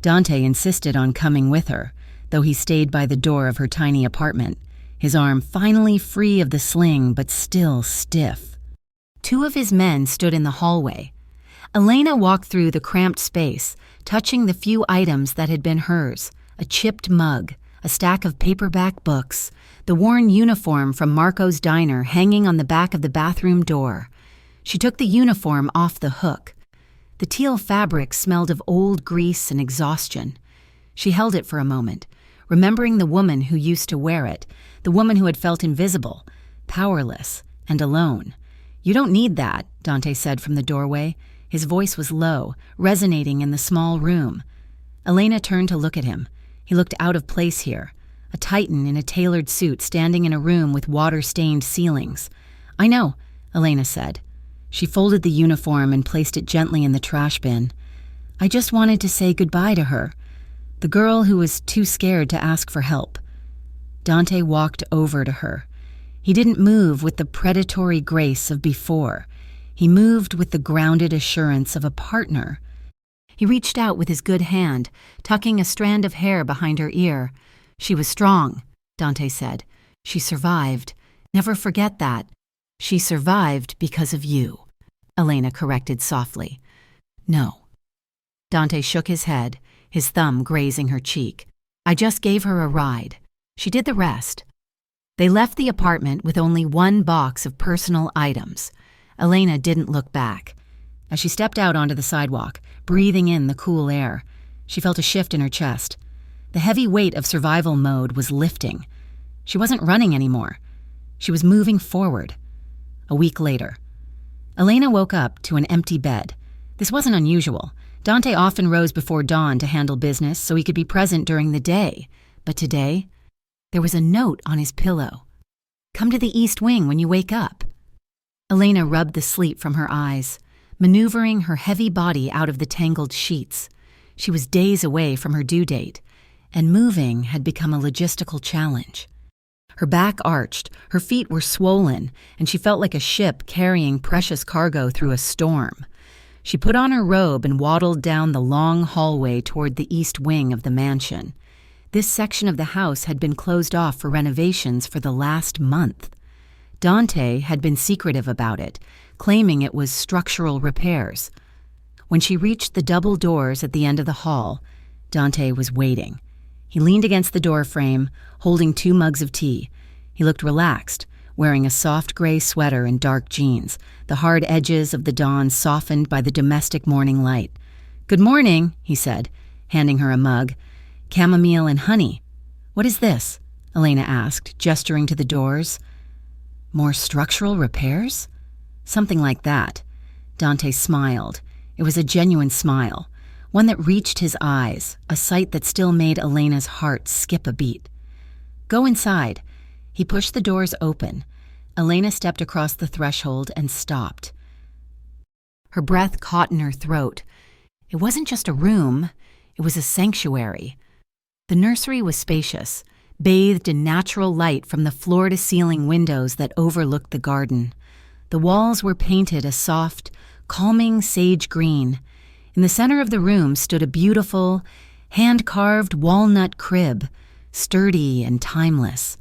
Dante insisted on coming with her, though he stayed by the door of her tiny apartment, his arm finally free of the sling but still stiff. 2 of his men stood in the hallway. Elena walked through the cramped space, touching the few items that had been hers: a chipped mug, a stack of paperback books, the worn uniform from Marco's diner hanging on the back of the bathroom door. She took the uniform off the hook. The teal fabric smelled of old grease and exhaustion. She held it for a moment, remembering the woman who used to wear it, the woman who had felt invisible, powerless, and alone. "You don't need that," Dante said from the doorway. His voice was low, resonating in the small room. Elena turned to look at him. He looked out of place here, a titan in a tailored suit standing in a room with water-stained ceilings. "I know," Elena said. She folded the uniform and placed it gently in the trash bin. "I just wanted to say goodbye to her, the girl who was too scared to ask for help." Dante walked over to her. He didn't move with the predatory grace of before. He moved with the grounded assurance of a partner. He reached out with his good hand, tucking a strand of hair behind her ear. "She was strong," Dante said. "She survived. Never forget that. She survived because of you," Elena corrected softly. "No." Dante shook his head, his thumb grazing her cheek. "I just gave her a ride. She did the rest." They left the apartment with only 1 box of personal items. Elena didn't look back. As she stepped out onto the sidewalk, breathing in the cool air, she felt a shift in her chest. The heavy weight of survival mode was lifting. She wasn't running anymore. She was moving forward. A week later, Elena woke up to an empty bed. This wasn't unusual. Dante often rose before dawn to handle business so he could be present during the day. But today, there was a note on his pillow. "Come to the East Wing when you wake up." Elena rubbed the sleep from her eyes, maneuvering her heavy body out of the tangled sheets. She was days away from her due date, and moving had become a logistical challenge. Her back arched, her feet were swollen, and she felt like a ship carrying precious cargo through a storm. She put on her robe and waddled down the long hallway toward the east wing of the mansion. This section of the house had been closed off for renovations for the last month. Dante had been secretive about it, claiming it was structural repairs. When she reached the double doors at the end of the hall, Dante was waiting. He leaned against the doorframe, holding 2 mugs of tea. He looked relaxed, wearing a soft gray sweater and dark jeans, the hard edges of the dawn softened by the domestic morning light. "Good morning," he said, handing her a mug. "Chamomile and honey." "What is this?" Elena asked, gesturing to the doors. "More structural repairs?" "Something like that." Dante smiled. It was a genuine smile, one that reached his eyes, a sight that still made Elena's heart skip a beat. "Go inside." He pushed the doors open. Elena stepped across the threshold and stopped. Her breath caught in her throat. It wasn't just a room, it was a sanctuary. The nursery was spacious, bathed in natural light from the floor-to-ceiling windows that overlooked the garden. The walls were painted a soft, calming sage green. In the center of the room stood a beautiful, hand-carved walnut crib, sturdy and timeless.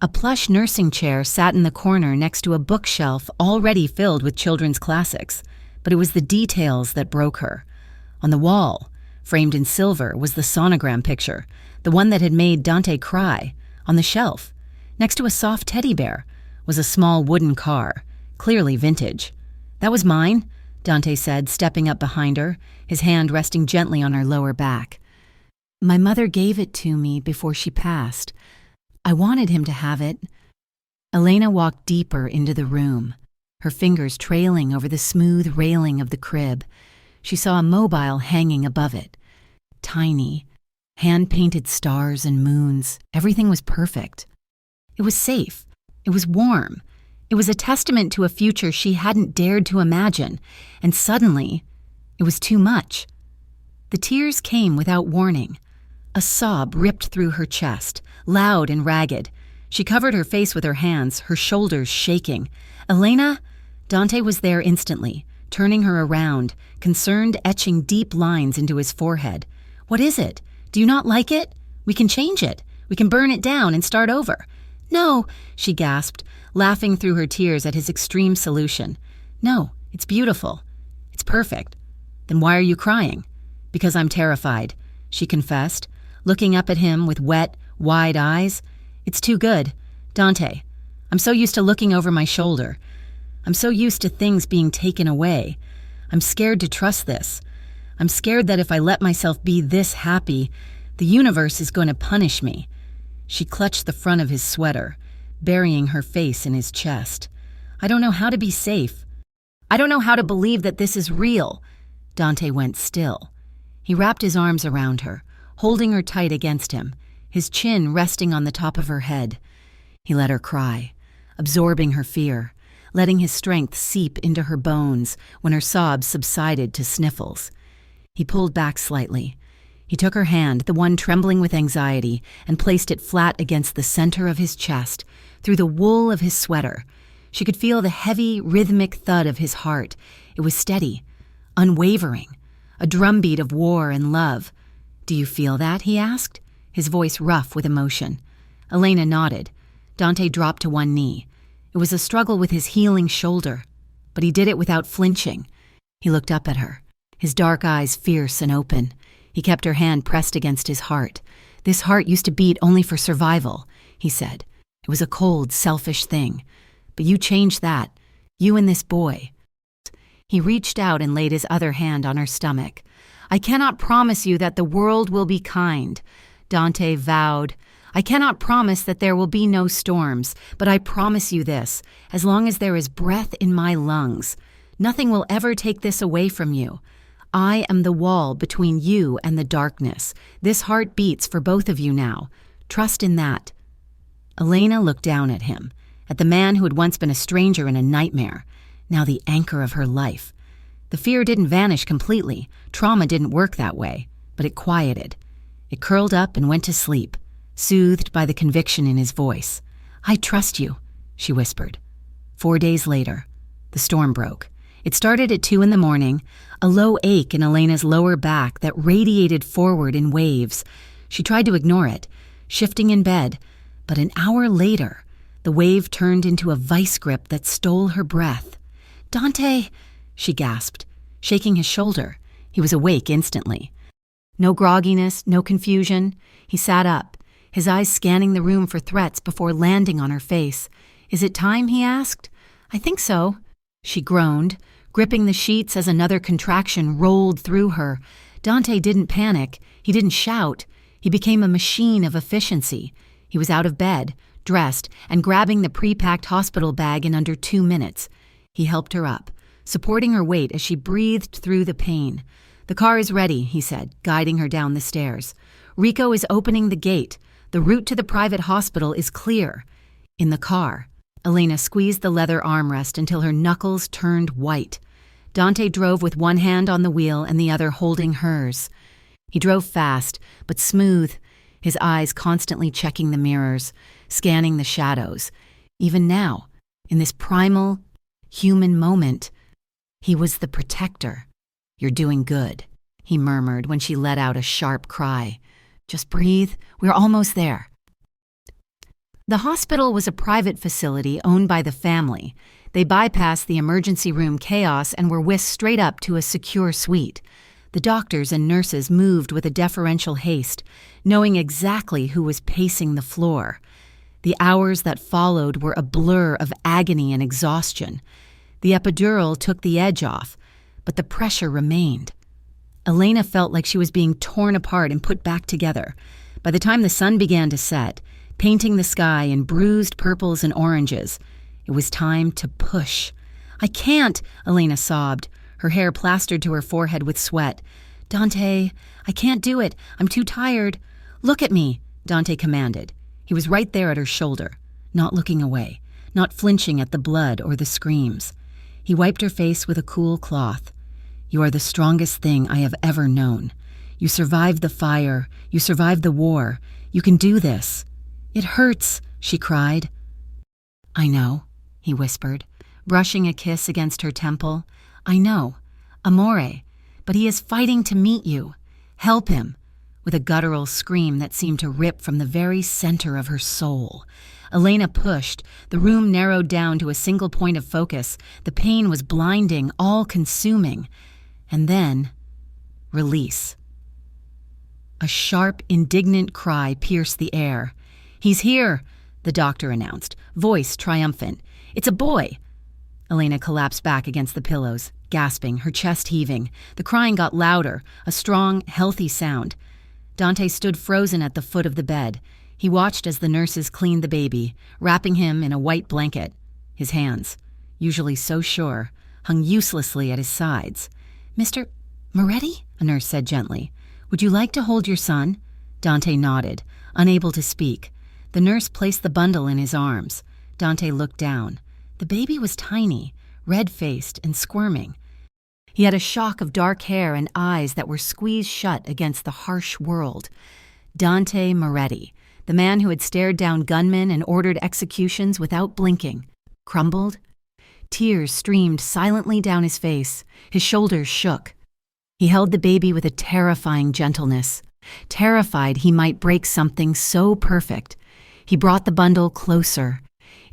A plush nursing chair sat in the corner next to a bookshelf already filled with children's classics, but it was the details that broke her. On the wall, framed in silver, was the sonogram picture, the one that had made Dante cry. On the shelf, next to a soft teddy bear, was a small wooden car, clearly vintage. "That was mine," Dante said, stepping up behind her, his hand resting gently on her lower back. "My mother gave it to me before she passed. I wanted him to have it." Elena walked deeper into the room, her fingers trailing over the smooth railing of the crib. She saw a mobile hanging above it. Tiny, hand-painted stars and moons. Everything was perfect. It was safe. It was warm. It was a testament to a future she hadn't dared to imagine, and suddenly, it was too much. The tears came without warning. A sob ripped through her chest, loud and ragged. She covered her face with her hands, her shoulders shaking. "Elena?" Dante was there instantly, turning her around, concerned, etching deep lines into his forehead. "What is it? Do you not like it? We can change it. We can burn it down and start over." "No," she gasped, laughing through her tears at his extreme solution. "No, it's beautiful. It's perfect." "Then why are you crying?" "Because I'm terrified," she confessed, looking up at him with wet, wide eyes. "It's too good. Dante, I'm so used to looking over my shoulder. I'm so used to things being taken away. I'm scared to trust this. I'm scared that if I let myself be this happy, the universe is going to punish me." She clutched the front of his sweater, burying her face in his chest. "I don't know how to be safe. I don't know how to believe that this is real." Dante went still. He wrapped his arms around her, holding her tight against him, his chin resting on the top of her head. He let her cry, absorbing her fear, letting his strength seep into her bones when her sobs subsided to sniffles. He pulled back slightly. He took her hand, the one trembling with anxiety, and placed it flat against the center of his chest, through the wool of his sweater. She could feel the heavy, rhythmic thud of his heart. It was steady, unwavering, a drumbeat of war and love. "Do you feel that?" he asked, his voice rough with emotion. Elena nodded. Dante dropped to one knee. It was a struggle with his healing shoulder, but he did it without flinching. He looked up at her, his dark eyes fierce and open. He kept her hand pressed against his heart. "This heart used to beat only for survival," he said. "It was a cold, selfish thing. But you changed that. You and this boy." He reached out and laid his other hand on her stomach. "I cannot promise you that the world will be kind," Dante vowed. "I cannot promise that there will be no storms, but I promise you this, as long as there is breath in my lungs, nothing will ever take this away from you. I am the wall between you and the darkness. This heart beats for both of you now. Trust in that." Elena looked down at him, at the man who had once been a stranger and a nightmare, now the anchor of her life. The fear didn't vanish completely. Trauma didn't work that way, but it quieted. It curled up and went to sleep, soothed by the conviction in his voice. "I trust you," she whispered. 4 days later, the storm broke. It started at 2 a.m, a low ache in Elena's lower back that radiated forward in waves. She tried to ignore it, shifting in bed, but an hour later, the wave turned into a vice grip that stole her breath. "Dante!" she gasped, shaking his shoulder. He was awake instantly. No grogginess, no confusion. He sat up, his eyes scanning the room for threats before landing on her face. "Is it time?" he asked. "I think so," she groaned, gripping the sheets as another contraction rolled through her. Dante didn't panic. He didn't shout. He became a machine of efficiency. He was out of bed, dressed, and grabbing the pre-packed hospital bag in under 2 minutes. He helped her up, supporting her weight as she breathed through the pain. "The car is ready," he said, guiding her down the stairs. "Rico is opening the gate. The route to the private hospital is clear." In the car, Elena squeezed the leather armrest until her knuckles turned white. Dante drove with one hand on the wheel and the other holding hers. He drove fast, but smooth, his eyes constantly checking the mirrors, scanning the shadows. Even now, in this primal, human moment, he was the protector. "You're doing good," he murmured when she let out a sharp cry. "Just breathe. We're almost there." The hospital was a private facility owned by the family. They bypassed the emergency room chaos and were whisked straight up to a secure suite. The doctors and nurses moved with a deferential haste, knowing exactly who was pacing the floor. The hours that followed were a blur of agony and exhaustion. The epidural took the edge off, but the pressure remained. Elena felt like she was being torn apart and put back together. By the time the sun began to set, painting the sky in bruised purples and oranges, it was time to push. "I can't," Elena sobbed, her hair plastered to her forehead with sweat. "Dante, I can't do it. I'm too tired." "Look at me," Dante commanded. He was right there at her shoulder, not looking away, not flinching at the blood or the screams. He wiped her face with a cool cloth. "You are the strongest thing I have ever known. You survived the fire. You survived the war. You can do this." "It hurts," she cried. "I know," he whispered, brushing a kiss against her temple. "I know, amore, but he is fighting to meet you. Help him," with a guttural scream that seemed to rip from the very center of her soul. Elena pushed. The room narrowed down to a single point of focus. The pain was blinding, all-consuming. And then, release. A sharp, indignant cry pierced the air. "He's here," the doctor announced, voice triumphant. "It's a boy." Elena collapsed back against the pillows, gasping, her chest heaving. The crying got louder, a strong, healthy sound. Dante stood frozen at the foot of the bed. He watched as the nurses cleaned the baby, wrapping him in a white blanket. His hands, usually so sure, hung uselessly at his sides. "Mr. Moretti?" a nurse said gently. "Would you like to hold your son?" Dante nodded, unable to speak. The nurse placed the bundle in his arms. Dante looked down. The baby was tiny, red-faced and squirming. He had a shock of dark hair and eyes that were squeezed shut against the harsh world. Dante Moretti, the man who had stared down gunmen and ordered executions without blinking, crumbled. Tears streamed silently down his face. His shoulders shook. He held the baby with a terrifying gentleness, terrified he might break something so perfect. He brought the bundle closer,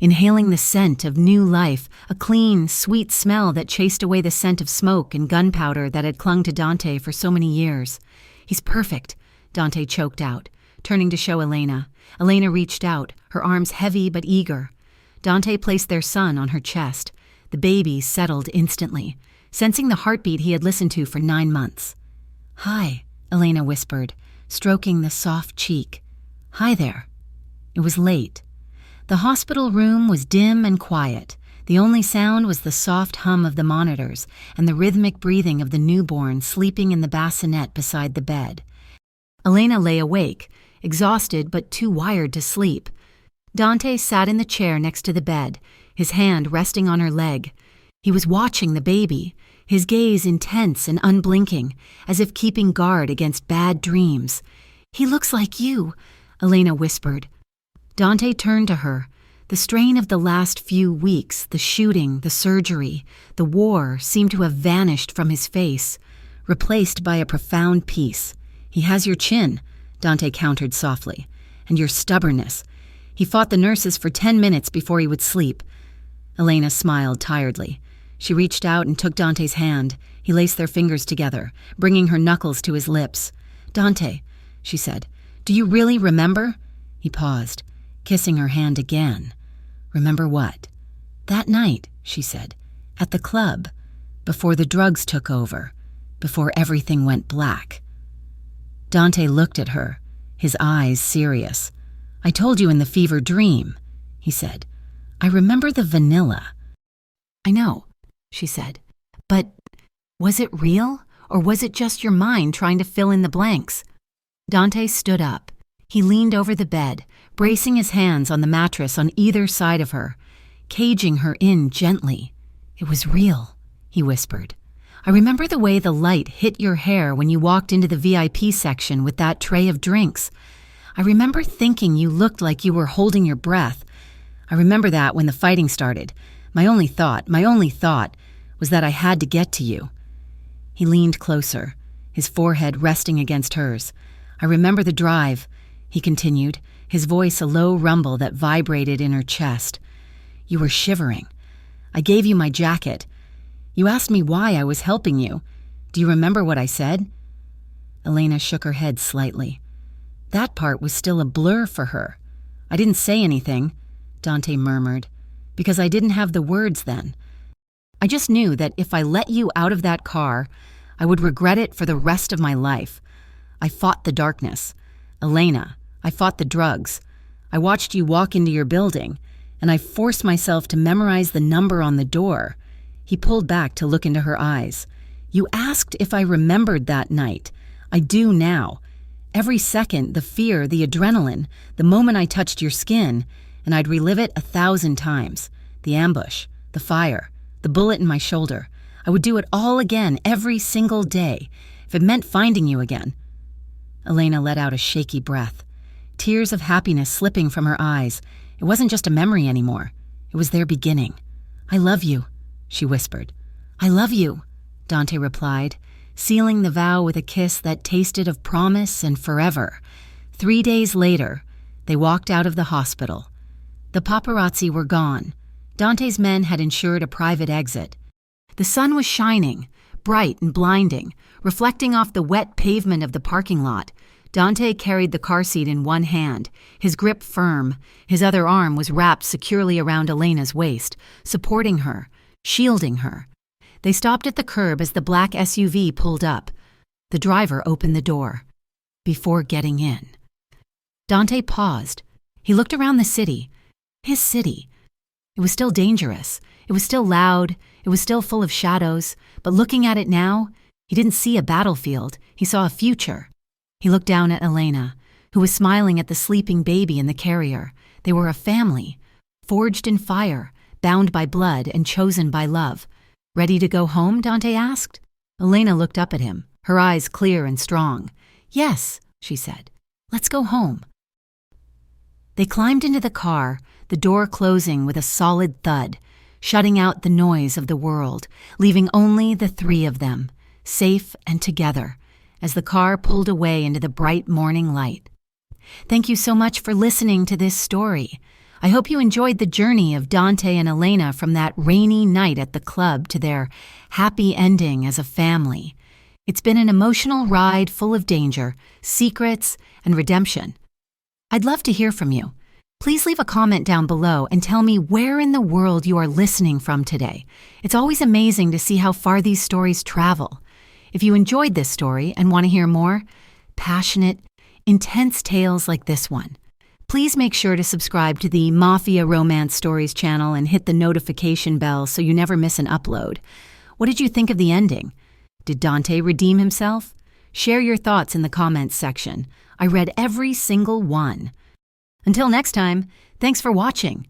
inhaling the scent of new life, a clean, sweet smell that chased away the scent of smoke and gunpowder that had clung to Dante for so many years. "He's perfect," Dante choked out, turning to show Elena. Elena reached out, her arms heavy but eager. Dante placed their son on her chest. The baby settled instantly, sensing the heartbeat he had listened to for 9 months. "Hi," Elena whispered, stroking the soft cheek. "Hi there." It was late. The hospital room was dim and quiet. The only sound was the soft hum of the monitors and the rhythmic breathing of the newborn sleeping in the bassinet beside the bed. Elena lay awake, exhausted but too wired to sleep. Dante sat in the chair next to the bed, his hand resting on her leg. He was watching the baby, his gaze intense and unblinking, as if keeping guard against bad dreams. "He looks like you," Elena whispered. Dante turned to her. The strain of the last few weeks, the shooting, the surgery, the war seemed to have vanished from his face, replaced by a profound peace. "He has your chin," Dante countered softly, "and your stubbornness. He fought the nurses for 10 minutes before he would sleep." Elena smiled tiredly. She reached out and took Dante's hand. He laced their fingers together, bringing her knuckles to his lips. "Dante," she said, "do you really remember?" He paused, kissing her hand again. "Remember what?" "That night," she said, "at the club, before the drugs took over, before everything went black." Dante looked at her, his eyes serious. "I told you in the fever dream," he said. "I remember the vanilla." "I know," she said, "but was it real, or was it just your mind trying to fill in the blanks?" Dante stood up. He leaned over the bed, bracing his hands on the mattress on either side of her, caging her in gently. "It was real," he whispered. "I remember the way the light hit your hair when you walked into the VIP section with that tray of drinks. I remember thinking you looked like you were holding your breath. I remember that when the fighting started. My only thought was that I had to get to you." He leaned closer, his forehead resting against hers. "I remember the drive," he continued, his voice a low rumble that vibrated in her chest. "You were shivering. I gave you my jacket. You asked me why I was helping you. Do you remember what I said?" Elena shook her head slightly. That part was still a blur for her. "I didn't say anything," Dante murmured, "because I didn't have the words then. I just knew that if I let you out of that car, I would regret it for the rest of my life. I fought the darkness. Elena, I fought the drugs. I watched you walk into your building, and I forced myself to memorize the number on the door." He pulled back to look into her eyes. "You asked if I remembered that night. I do now. Every second, the fear, the adrenaline, the moment I touched your skin, and I'd relive it 1,000 times. The ambush, the fire, the bullet in my shoulder. I would do it all again every single day, if it meant finding you again." Elena let out a shaky breath, tears of happiness slipping from her eyes. It wasn't just a memory anymore. It was their beginning. "I love you," she whispered. "I love you," Dante replied, sealing the vow with a kiss that tasted of promise and forever. 3 days later, they walked out of the hospital. The paparazzi were gone. Dante's men had ensured a private exit. The sun was shining, bright and blinding, reflecting off the wet pavement of the parking lot. Dante carried the car seat in one hand, his grip firm. His other arm was wrapped securely around Elena's waist, supporting her, shielding her. They stopped at the curb as the black SUV pulled up. The driver opened the door. Before getting in, Dante paused. He looked around the city. His city. It was still dangerous. It was still loud. It was still full of shadows. But looking at it now, he didn't see a battlefield. He saw a future. He looked down at Elena, who was smiling at the sleeping baby in the carrier. They were a family, forged in fire, bound by blood and chosen by love. "Ready to go home?" Dante asked. Elena looked up at him, her eyes clear and strong. "Yes," she said. "Let's go home." They climbed into the car, the door closing with a solid thud, shutting out the noise of the world, leaving only the three of them, safe and together, as the car pulled away into the bright morning light. Thank you so much for listening to this story. I hope you enjoyed the journey of Dante and Elena from that rainy night at the club to their happy ending as a family. It's been an emotional ride full of danger, secrets, and redemption. I'd love to hear from you. Please leave a comment down below and tell me where in the world you are listening from today. It's always amazing to see how far these stories travel. If you enjoyed this story and want to hear more passionate, intense tales like this one, please make sure to subscribe to the Mafia Romance Stories channel and hit the notification bell so you never miss an upload. What did you think of the ending? Did Dante redeem himself? Share your thoughts in the comments section. I read every single one. Until next time, thanks for watching.